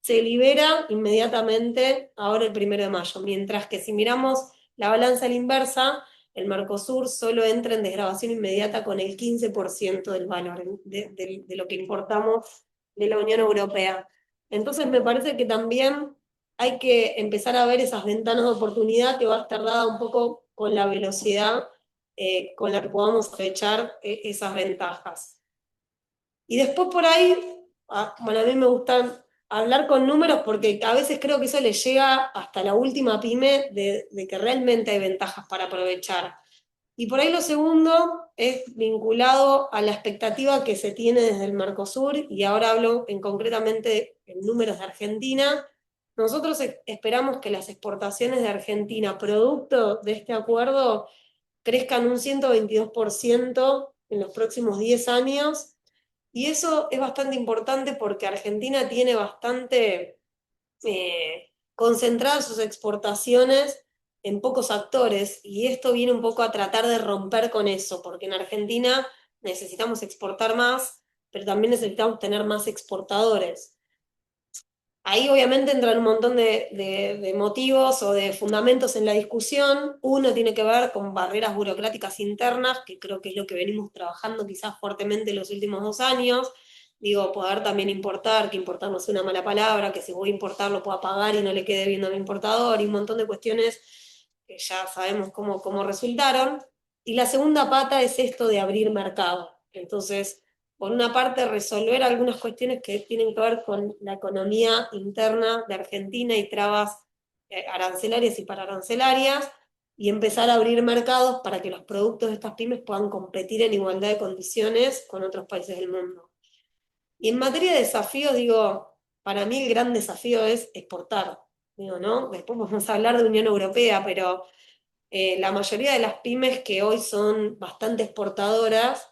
se libera inmediatamente ahora, el 1 de mayo, mientras que si miramos la balanza a la inversa, el Mercosur solo entra en desgravación inmediata con el 15% del valor de lo que importamos de la Unión Europea. Entonces me parece que también hay que empezar a ver esas ventanas de oportunidad que va a estar dada un poco con la velocidad con la que podamos aprovechar esas ventajas. Y después por ahí, bueno, a mí me gustan hablar con números porque a veces creo que eso le llega hasta la última pyme de que realmente hay ventajas para aprovechar. Y por ahí lo segundo es vinculado a la expectativa que se tiene desde el Mercosur, y ahora hablo concretamente en números de Argentina. Nosotros esperamos que las exportaciones de Argentina, producto de este acuerdo, crezcan un 122% en los próximos 10 años, y eso es bastante importante porque Argentina tiene bastante concentradas sus exportaciones en pocos actores, y esto viene un poco a tratar de romper con eso, porque en Argentina necesitamos exportar más, pero también necesitamos tener más exportadores. Ahí obviamente entran un montón de motivos o de fundamentos en la discusión. Uno tiene que ver con barreras burocráticas internas, que creo que es lo que venimos trabajando quizás fuertemente en los últimos 2 años. Digo, poder también importar, que importar no sea una mala palabra, que si voy a importar lo pueda pagar y no le quede viendo a mi importador, y un montón de cuestiones que ya sabemos cómo resultaron. Y la segunda pata es esto de abrir mercado. Entonces, por una parte, resolver algunas cuestiones que tienen que ver con la economía interna de Argentina y trabas arancelarias y pararancelarias, y empezar a abrir mercados para que los productos de estas pymes puedan competir en igualdad de condiciones con otros países del mundo. Y en materia de desafíos, digo, para mí el gran desafío es exportar, digo, ¿no? Después vamos a hablar de Unión Europea, pero la mayoría de las pymes que hoy son bastante exportadoras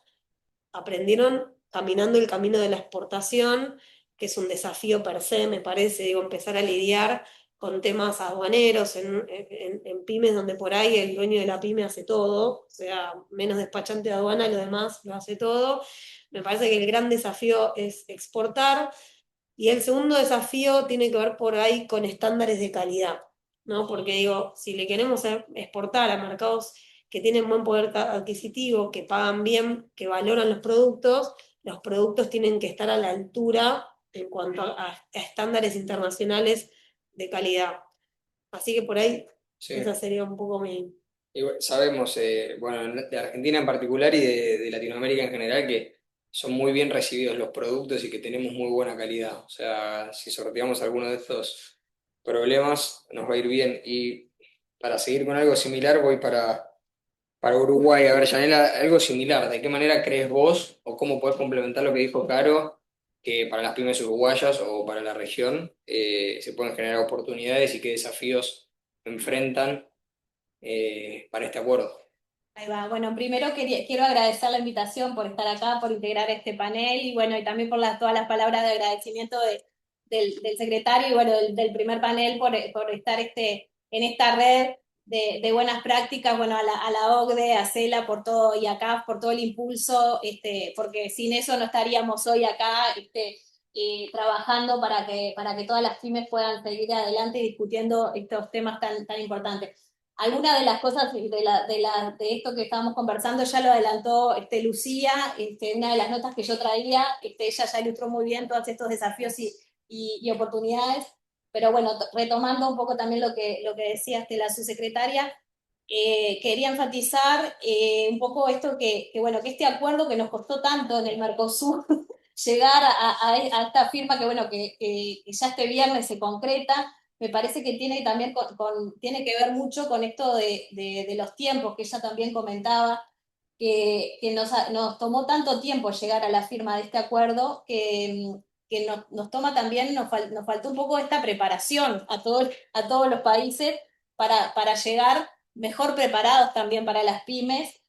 aprendieron caminando el camino de la exportación, que es un desafío per se, me parece, digo, empezar a lidiar con temas aduaneros en pymes donde por ahí el dueño de la pyme hace todo, o sea, menos despachante de aduana, lo demás lo hace todo. Me parece que el gran desafío es exportar, y el segundo desafío tiene que ver por ahí con estándares de calidad, ¿no? Porque digo, si le queremos exportar a mercados que tienen buen poder adquisitivo, que pagan bien, que valoran los productos tienen que estar a la altura en cuanto a estándares internacionales de calidad. Así que por ahí, Sí. esa sería un poco mi... Y sabemos, bueno, de Argentina en particular y de Latinoamérica en general, que son muy bien recibidos los productos y que tenemos muy buena calidad. O sea, si sorteamos alguno de estos problemas, nos va a ir bien. Y para seguir con algo similar, voy para Uruguay. A ver, Yanela, algo similar. ¿De qué manera crees vos o cómo podés complementar lo que dijo Caro, que para las pymes uruguayas o para la región se pueden generar oportunidades y qué desafíos enfrentan para este acuerdo? Ahí va. Bueno, primero quiero agradecer la invitación por estar acá, por integrar este panel y bueno, y también por todas las palabras de agradecimiento del secretario y bueno, del primer panel por estar en esta red de buenas prácticas, bueno, a la OCDE, a CELA por todo y acá por todo el impulso, porque sin eso no estaríamos hoy acá trabajando para que todas las pymes puedan seguir adelante discutiendo estos temas tan importantes. Algunas de las cosas de esto que estábamos conversando ya lo adelantó Lucía, una de las notas que yo traía, ella ya ilustró muy bien todos estos desafíos y oportunidades, pero bueno, retomando un poco también lo que decía la subsecretaria, quería enfatizar un poco esto bueno, que este acuerdo que nos costó tanto en el Mercosur llegar a esta firma que ya este viernes se concreta. Me parece que tiene también tiene que ver mucho con esto de los tiempos que ella también comentaba, que nos tomó tanto tiempo llegar a la firma de este acuerdo que nos toma también, nos faltó un poco esta preparación a todos los países para llegar mejor preparados también para las pymes,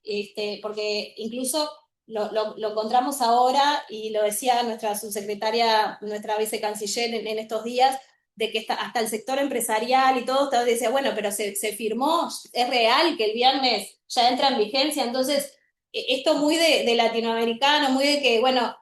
porque incluso lo encontramos ahora, y lo decía nuestra subsecretaria, nuestra vicecanciller en estos días, de que hasta el sector empresarial y todo decía, bueno, pero se firmó, es real que el viernes ya entra en vigencia. Entonces esto muy de latinoamericano, muy de que, bueno,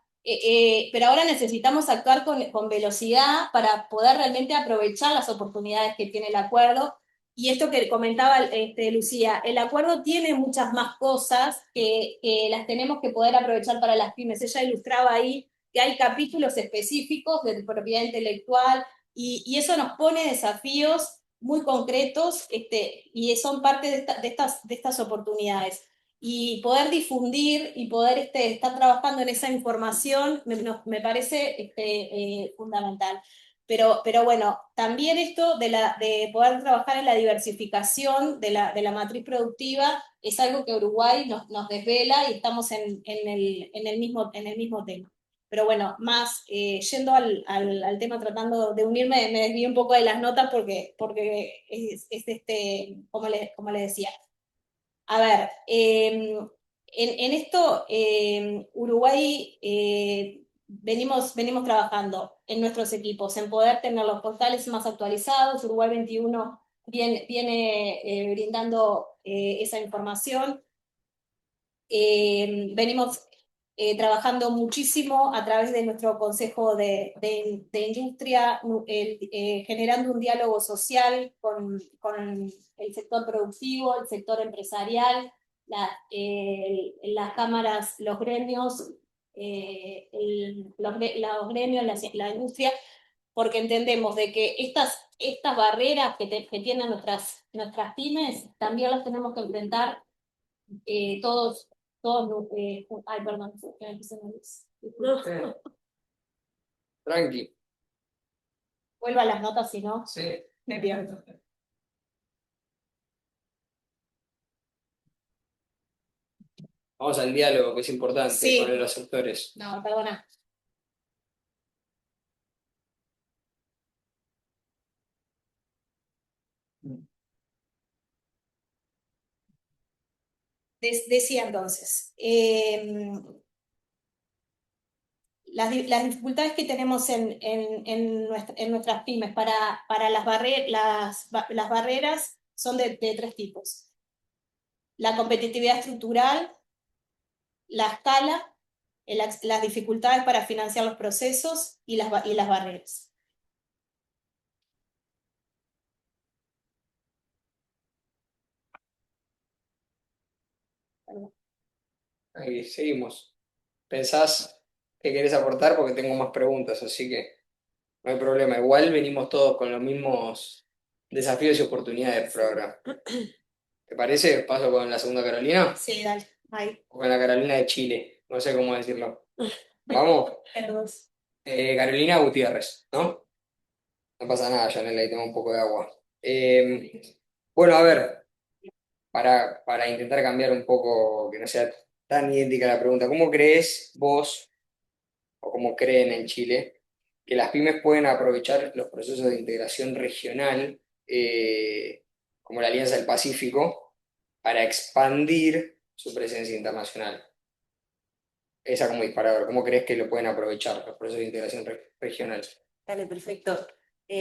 pero ahora necesitamos actuar con velocidad para poder realmente aprovechar las oportunidades que tiene el acuerdo. Y esto que comentaba Lucía, el acuerdo tiene muchas más cosas que las tenemos que poder aprovechar para las pymes. Ella ilustraba ahí que hay capítulos específicos de propiedad intelectual, y eso nos pone desafíos muy concretos, y son parte de estas oportunidades. Y poder difundir y poder estar trabajando en esa información me parece fundamental. Pero bueno, también esto de poder trabajar en la diversificación de la matriz productiva es algo que Uruguay nos desvela y estamos en el mismo tema. Pero bueno, más yendo al tema, tratando de unirme, me desvío un poco de las notas porque es como le decía. A ver, en esto Uruguay venimos trabajando en nuestros equipos, en poder tener los portales más actualizados. Uruguay 21 viene brindando esa información. Venimos trabajando muchísimo a través de nuestro Consejo de Industria, generando un diálogo social con el sector productivo, el sector empresarial, las cámaras, los gremios, los gremios, la industria, porque entendemos de que estas barreras que tienen nuestras pymes también las tenemos que enfrentar todos, ay, perdón, que me puse nerviosa. Tranqui. Vuelvo a las notas, si no, Sí. me pierdo. Vamos al diálogo, que es importante, Sí. con los sectores. No, perdona. Decía entonces, las dificultades que tenemos en nuestras pymes para las barreras son de tres tipos. La competitividad estructural, la escala, las dificultades para financiar los procesos y las barreras. Ahí seguimos. ¿Pensás que querés aportar? Porque tengo más preguntas, así que no hay problema. Igual venimos todos con los mismos desafíos y oportunidades por ahora. ¿Te parece? ¿Paso con la segunda Carolina? Sí, dale. Ahí. O con la Carolina de Chile, no sé cómo decirlo. ¿Vamos? Perdón. Carolina Gutiérrez, ¿no? No pasa nada, Janela, ahí tengo un poco de agua. Bueno, a ver, para intentar cambiar un poco, que no sea tan idéntica la pregunta, ¿cómo crees vos, o cómo creen en Chile, que las pymes pueden aprovechar los procesos de integración regional, como la Alianza del Pacífico, para expandir su presencia internacional? Esa como disparador, ¿cómo crees que lo pueden aprovechar los procesos de integración regional? Dale, perfecto.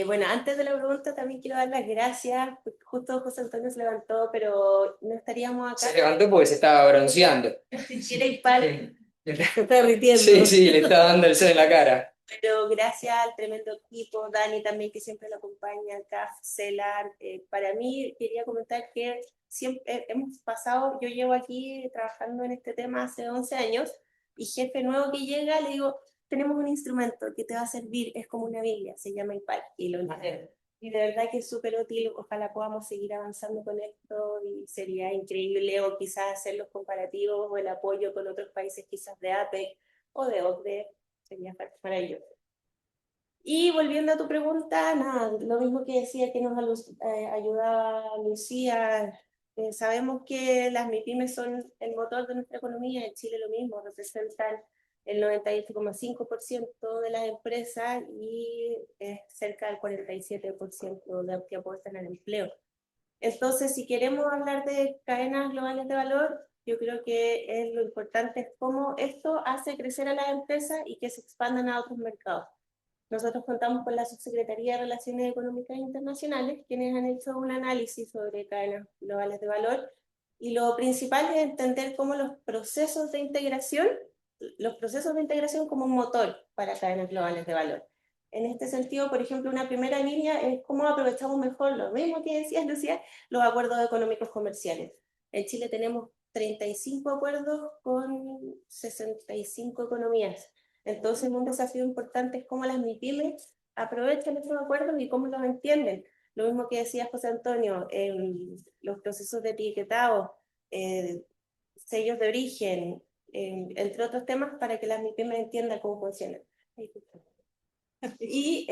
Bueno, antes de la pregunta también quiero dar las gracias. Justo José Antonio se levantó, pero no estaríamos acá. Se levantó porque se estaba bronceando. Si era hispal, se está derritiendo. Sí, sí, le estaba dando el sol en la cara. Pero gracias al tremendo equipo, Dani también que siempre lo acompaña, CAF, CELAR. Para mí quería comentar que siempre hemos pasado, yo llevo aquí trabajando en este tema hace 11 años, y jefe nuevo que llega le digo, tenemos un instrumento que te va a servir, es como una Biblia, se llama IPAC, y lo entiendo. Y de verdad que es súper útil, ojalá podamos seguir avanzando con esto, y sería increíble, o quizás hacer los comparativos o el apoyo con otros países quizás de APEC o de OCDE, sería maravilloso. Y volviendo a tu pregunta, nada, lo mismo que decía que nos ayudaba Lucía, sabemos que las MIPYMES son el motor de nuestra economía, en Chile lo mismo, representan el 98,5% de las empresas y cerca del 47% de que aportan al empleo. Entonces, si queremos hablar de cadenas globales de valor, yo creo que lo importante es cómo esto hace crecer a las empresas y que se expandan a otros mercados. Nosotros contamos con la Subsecretaría de Relaciones Económicas Internacionales, quienes han hecho un análisis sobre cadenas globales de valor, y lo principal es entender cómo los procesos de integración como un motor para cadenas globales de valor. En este sentido, por ejemplo, una primera línea es cómo aprovechamos mejor lo mismo que decías, Lucía, los acuerdos económicos comerciales. En Chile tenemos 35 acuerdos con 65 economías. Entonces, un desafío importante es cómo las MIPYMES aprovechan esos acuerdos y cómo los entienden. Lo mismo que decía José Antonio, los procesos de etiquetado, sellos de origen, entre otros temas, para que las MIPYMES entiendan cómo funcionan. Y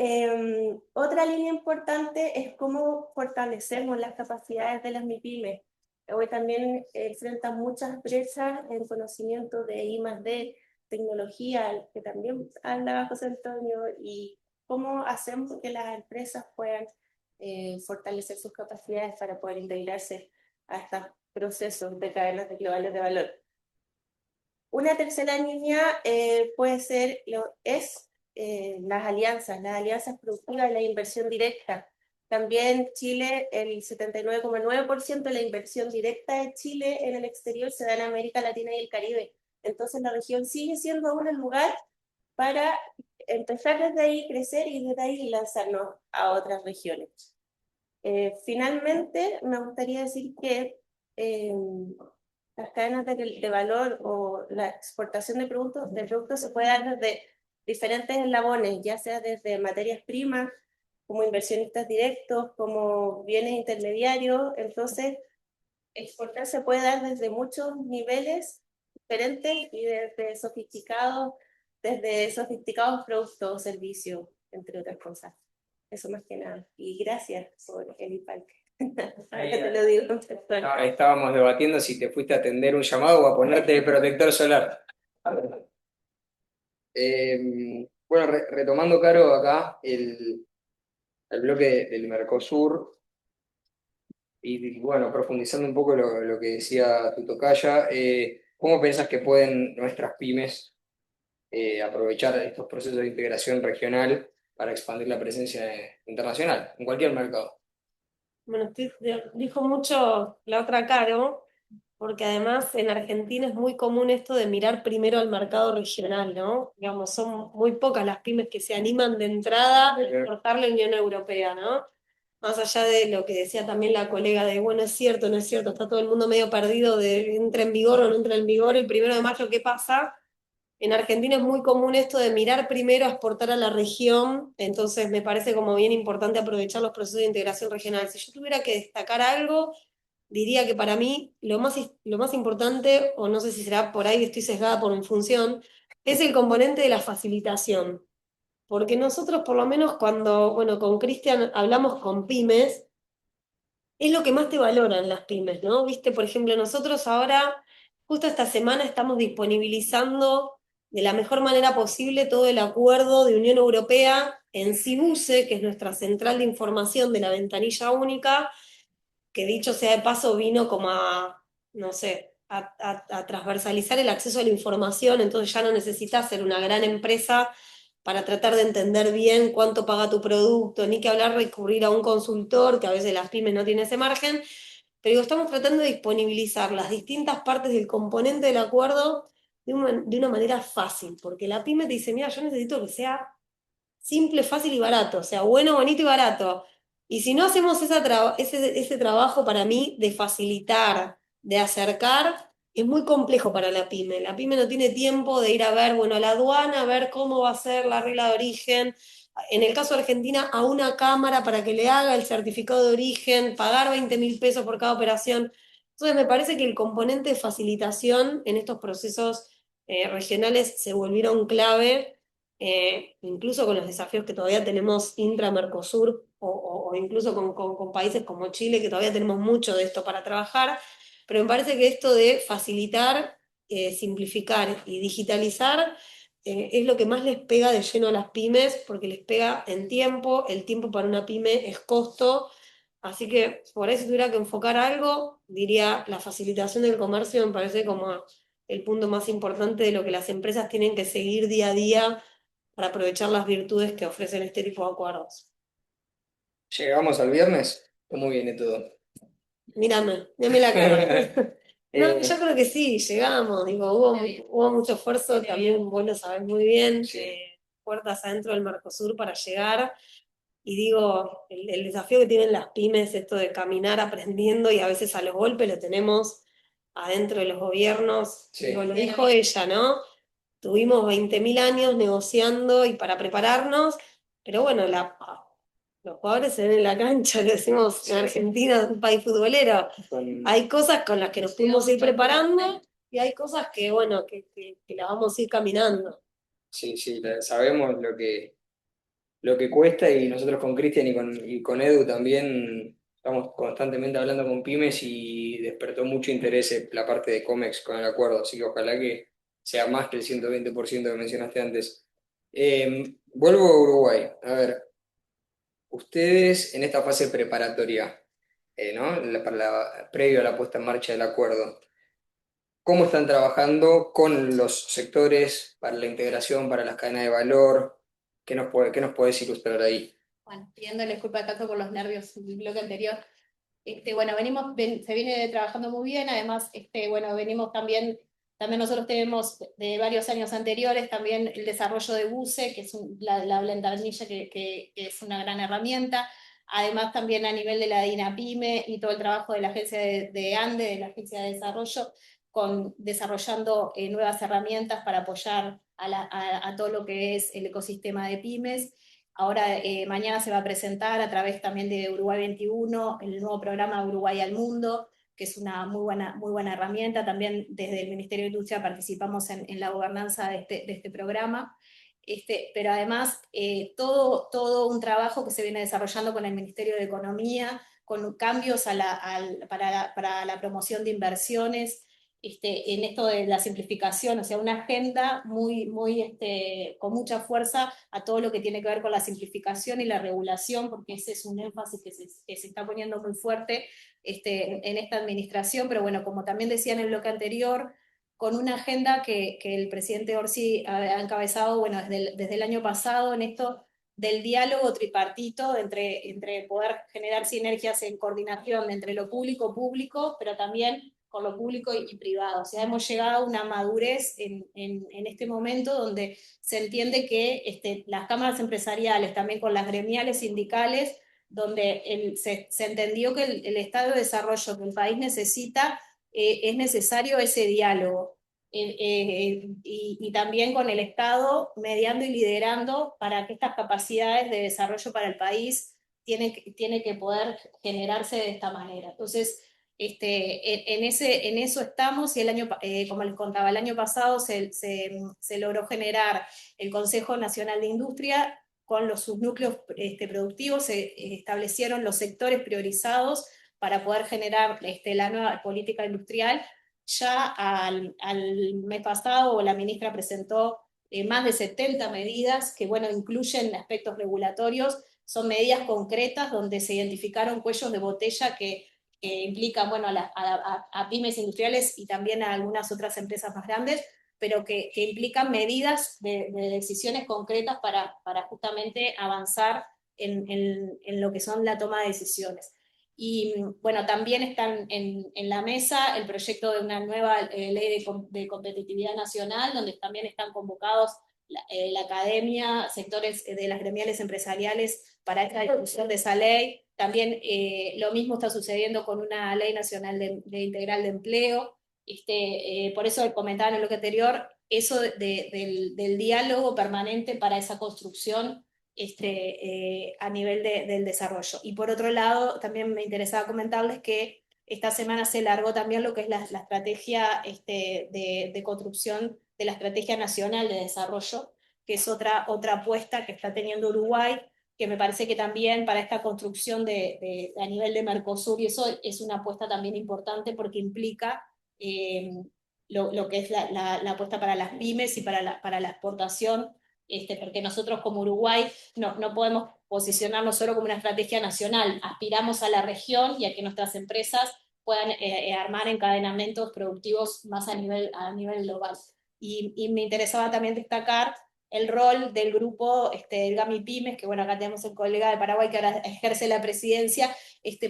otra línea importante es cómo fortalecemos las capacidades de las MIPYMES. Hoy también enfrentan muchas brechas en conocimiento de I+D, tecnología, que también hablaba José Antonio, y cómo hacemos que las empresas puedan fortalecer sus capacidades para poder integrarse a estos procesos de cadenas globales de valor. Una tercera línea puede ser, las alianzas productivas y la inversión directa. También Chile, el 79,9% de la inversión directa de Chile en el exterior se da en América Latina y el Caribe. Entonces la región sigue siendo aún el lugar para empezar desde ahí, crecer y desde ahí lanzarnos a otras regiones. Finalmente, me gustaría decir que las cadenas de valor o la exportación de productos se puede dar desde diferentes eslabones, ya sea desde materias primas, como inversionistas directos, como bienes intermediarios. Entonces, exportar se puede dar desde muchos niveles diferentes y desde sofisticados productos o servicios, entre otras cosas. Eso más que nada. Y gracias por el IPALC. Te lo digo en persona. Estábamos debatiendo si te fuiste a atender un llamado o a ponerte el protector solar. Bueno, retomando, Caro, acá el bloque del Mercosur y bueno, profundizando un poco lo que decía tu tocaya, ¿cómo pensás que pueden nuestras pymes aprovechar estos procesos de integración regional para expandir la presencia internacional en cualquier mercado? Bueno, dijo mucho la otra Caro, porque además en Argentina es muy común esto de mirar primero al mercado regional, ¿no? Digamos, son muy pocas las pymes que se animan de entrada a exportar la Unión Europea, ¿no? Más allá de lo que decía también la colega de, bueno, es cierto, no es cierto, está todo el mundo medio perdido de entra en vigor o no entra en vigor el 1 de mayo, ¿qué pasa? En Argentina es muy común esto de mirar primero a exportar a la región, entonces me parece como bien importante aprovechar los procesos de integración regional. Si yo tuviera que destacar algo, diría que para mí lo más importante, o no sé si será por ahí, estoy sesgada por mi función, es el componente de la facilitación. Porque nosotros, por lo menos cuando, bueno, con Cristian hablamos con pymes, es lo que más te valoran las pymes, ¿no? Viste, por ejemplo, nosotros ahora, justo esta semana, estamos disponibilizando de la mejor manera posible todo el acuerdo de Unión Europea en Cibuse, que es nuestra central de información de la ventanilla única, que dicho sea de paso vino como a, no sé, a transversalizar el acceso a la información, entonces ya no necesitas ser una gran empresa para tratar de entender bien cuánto paga tu producto, ni que hablar recurrir a un consultor, que a veces las pymes no tienen ese margen, pero digo, estamos tratando de disponibilizar las distintas partes del componente del acuerdo de una manera fácil, porque la pyme te dice, mira, yo necesito que sea simple, fácil y barato, o sea, bueno, bonito y barato. Y si no hacemos ese trabajo para mí de facilitar, de acercar, es muy complejo para la pyme. La pyme no tiene tiempo de ir a ver, bueno, a la aduana, a ver cómo va a ser la regla de origen. En el caso de Argentina, a una cámara para que le haga el certificado de origen, pagar 20.000 pesos por cada operación. Entonces, me parece que el componente de facilitación en estos procesos regionales se volvieron clave, incluso con los desafíos que todavía tenemos intra-Mercosur o incluso con países como Chile, que todavía tenemos mucho de esto para trabajar, pero me parece que esto de facilitar, simplificar y digitalizar es lo que más les pega de lleno a las pymes, porque les pega en tiempo, el tiempo para una pyme es costo, así que por ahí si tuviera que enfocar algo, diría la facilitación del comercio me parece como el punto más importante de lo que las empresas tienen que seguir día a día para aprovechar las virtudes que ofrecen este tipo de acuerdos. ¿Llegamos al viernes? ¿Cómo viene todo? Mírame la cara. No, yo creo que sí, llegamos, digo, hubo mucho esfuerzo, también vos lo sabés muy bien, puertas adentro del Mercosur para llegar, y digo, el desafío que tienen las pymes, esto de caminar aprendiendo, y a veces a los golpes lo tenemos adentro de los gobiernos, digo, lo dijo ella, ¿no? Tuvimos 20.000 años negociando y para prepararnos, pero bueno, los jugadores se ven en la cancha, lo decimos en Argentina, un país futbolero. Hay cosas con las que nos pudimos ir preparando y hay cosas que, bueno, que las vamos a ir caminando. Sí, sabemos lo que cuesta, y nosotros con Cristian y con Edu también estamos constantemente hablando con pymes y despertó mucho interés la parte de COMEX con el acuerdo, así que ojalá que sea más que el 120% que mencionaste antes. Vuelvo a Uruguay. A ver, ustedes en esta fase preparatoria, ¿no? Previo a la puesta en marcha del acuerdo, ¿cómo están trabajando con los sectores para la integración, para las cadenas de valor? ¿Qué nos puedes ilustrar ahí? Bueno, pidiéndole disculpas al caso por los nervios del bloque anterior. Bueno, se viene trabajando muy bien, además, bueno, venimos también nosotros tenemos de varios años anteriores también el desarrollo de BUCE, que es la ventanilla que es una gran herramienta, además también a nivel de la DINAPYME y todo el trabajo de la agencia de ANDE, de la agencia de desarrollo, desarrollando nuevas herramientas para apoyar a todo lo que es el ecosistema de pymes. Ahora, mañana se va a presentar a través también de Uruguay 21 el nuevo programa Uruguay al Mundo, que es una muy buena herramienta. También desde el Ministerio de Industria participamos en la gobernanza de este programa. Pero además, todo un trabajo que se viene desarrollando con el Ministerio de Economía, con cambios para la promoción de inversiones, en esto de la simplificación, o sea, una agenda con mucha fuerza a todo lo que tiene que ver con la simplificación y la regulación, porque ese es un énfasis que se está poniendo muy fuerte en esta administración, pero bueno, como también decía en el bloque anterior, con una agenda que el presidente Orsi ha encabezado, bueno, desde el año pasado en esto del diálogo tripartito entre poder generar sinergias en coordinación entre lo público, pero también con lo público y privado. O sea, hemos llegado a una madurez en este momento donde se entiende que las cámaras empresariales, también con las gremiales sindicales, donde se entendió que el estado de desarrollo que el país necesita, es necesario ese diálogo. Y también con el Estado mediando y liderando para que estas capacidades de desarrollo para el país tiene que poder generarse de esta manera. Entonces, en eso estamos, y como les contaba, el año pasado se logró generar el Consejo Nacional de Industria con sus núcleos productivos, se establecieron los sectores priorizados para poder generar la nueva política industrial. Ya al mes pasado la ministra presentó más de 70 medidas que, bueno, incluyen aspectos regulatorios, son medidas concretas donde se identificaron cuellos de botella que implican, bueno, a pymes industriales y también a algunas otras empresas más grandes, pero que implican medidas de decisiones concretas para justamente avanzar en lo que son la toma de decisiones. Y bueno, también están en la mesa el proyecto de una nueva ley de competitividad nacional, donde también están convocados la academia, sectores de las gremiales empresariales para esta discusión de esa ley. También lo mismo está sucediendo con una ley nacional de integral de empleo. Por eso comentaba en el bloque anterior, eso del diálogo permanente para esa construcción a nivel del desarrollo. Y por otro lado, también me interesaba comentarles que esta semana se largó también lo que es la estrategia de construcción de la Estrategia Nacional de Desarrollo, que es otra apuesta que está teniendo Uruguay, que me parece que también para esta construcción a nivel de Mercosur, y eso es una apuesta también importante porque implica lo que es la apuesta para las pymes y para la exportación, porque nosotros como Uruguay no podemos posicionarnos solo como una estrategia nacional, aspiramos a la región y a que nuestras empresas puedan armar encadenamientos productivos más a nivel global. Y me interesaba también destacar el rol del grupo del GAMI Pymes, que bueno, acá tenemos el colega de Paraguay que ahora ejerce la presidencia,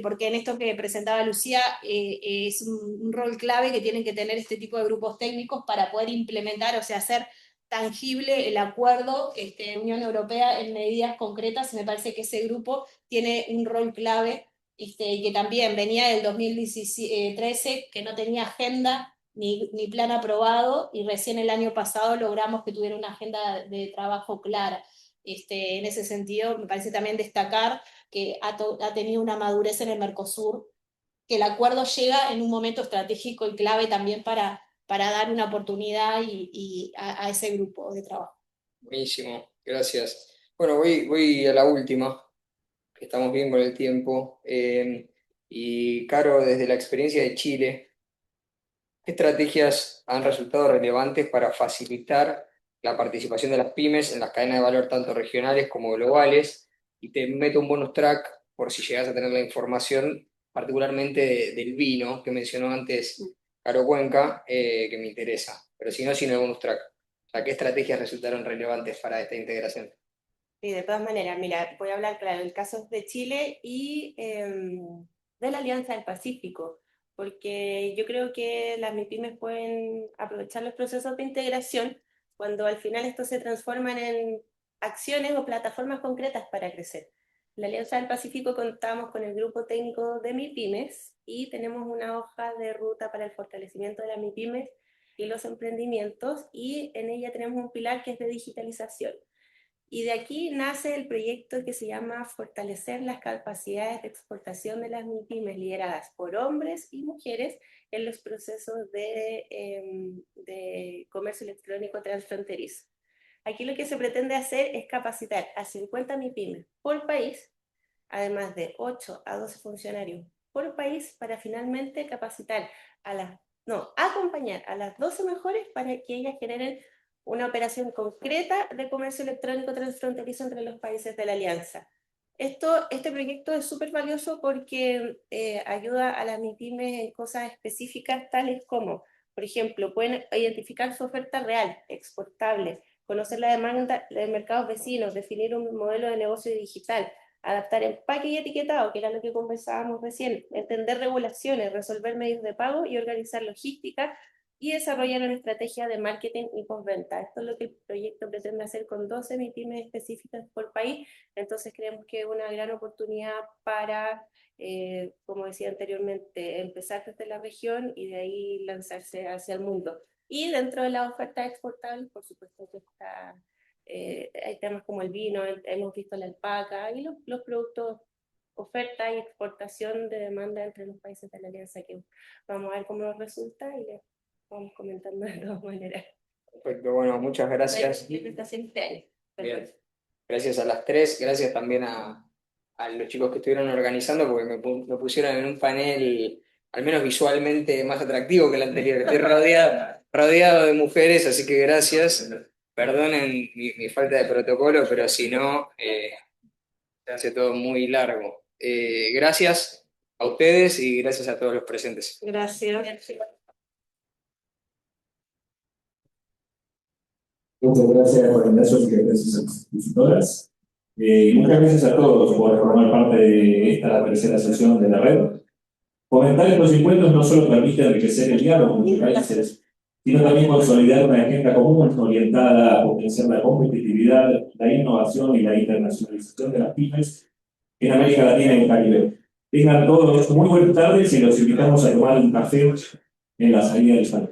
porque en esto que presentaba Lucía, es un rol clave que tienen que tener este tipo de grupos técnicos para poder implementar, o sea, hacer tangible el acuerdo Unión Europea en medidas concretas, y me parece que ese grupo tiene un rol clave, que también venía del 2013, que no tenía agenda ni plan aprobado, y recién el año pasado logramos que tuviera una agenda de trabajo clara. En ese sentido, me parece también destacar que ha tenido una madurez en el Mercosur, que el acuerdo llega en un momento estratégico y clave también para dar una oportunidad a ese grupo de trabajo. Buenísimo, gracias. Bueno, voy a la última, que estamos bien con el tiempo. Y Caro, desde la experiencia de Chile, ¿qué estrategias han resultado relevantes para facilitar la participación de las pymes en las cadenas de valor tanto regionales como globales? Y te meto un bonus track por si llegas a tener la información, particularmente del vino que mencionó antes Caro Cuenca, que me interesa. Pero si no, sin el bonus track. O sea, ¿qué estrategias resultaron relevantes para esta integración? Sí, de todas maneras, mira, voy a hablar, claro, del caso de Chile y de la Alianza del Pacífico, porque yo creo que las MIPYMES pueden aprovechar los procesos de integración cuando al final estos se transforman en acciones o plataformas concretas para crecer. En la Alianza del Pacífico contamos con el grupo técnico de MIPYMES y tenemos una hoja de ruta para el fortalecimiento de las MIPYMES y los emprendimientos, y en ella tenemos un pilar que es de digitalización. Y de aquí nace el proyecto que se llama Fortalecer las capacidades de exportación de las MIPYMES lideradas por hombres y mujeres en los procesos de comercio electrónico transfronterizo. Aquí lo que se pretende hacer es capacitar a 50 MIPYMES por país, además de 8 a 12 funcionarios por país, para finalmente capacitar acompañar a las 12 mejores para que ellas generen una operación concreta de comercio electrónico transfronterizo entre los países de la Alianza. Este proyecto es súper valioso porque ayuda a las MIPYMES en cosas específicas tales como, por ejemplo, pueden identificar su oferta real, exportable, conocer la demanda de mercados vecinos, definir un modelo de negocio digital, adaptar empaque y etiquetado, que era lo que conversábamos recién, entender regulaciones, resolver medios de pago y organizar logística, y desarrollar una estrategia de marketing y postventa. Esto es lo que el proyecto pretende hacer con 12 MIPYMES específicas por país. Entonces creemos que es una gran oportunidad para, como decía anteriormente, empezar desde la región y de ahí lanzarse hacia el mundo. Y dentro de la oferta exportable, por supuesto que está, hay temas como el vino, hemos visto la alpaca y los productos, oferta y exportación de demanda entre los países de la Alianza, que vamos a ver cómo nos resulta y les vamos comentando de todas maneras. Perfecto, bueno, muchas gracias. Bien. Gracias a las tres, gracias también a los chicos que estuvieron organizando, porque me pusieron en un panel, al menos visualmente, más atractivo que el anterior. Estoy rodeado de mujeres, así que gracias. Perdonen mi falta de protocolo, pero si no, se hace todo muy largo. Gracias a ustedes y gracias a todos los presentes. Gracias. Muchas gracias por el caso y gracias a las expositoras. Muchas gracias a todos por formar parte de esta tercera sesión de la red. Fomentar estos encuentros no solo permite enriquecer el diálogo entre países, sino también consolidar una agenda común orientada a potenciar la competitividad, la innovación y la internacionalización de las pymes en América Latina y el Caribe. Tengan todos muy buenas tardes y los invitamos a tomar un café en la salida del salón.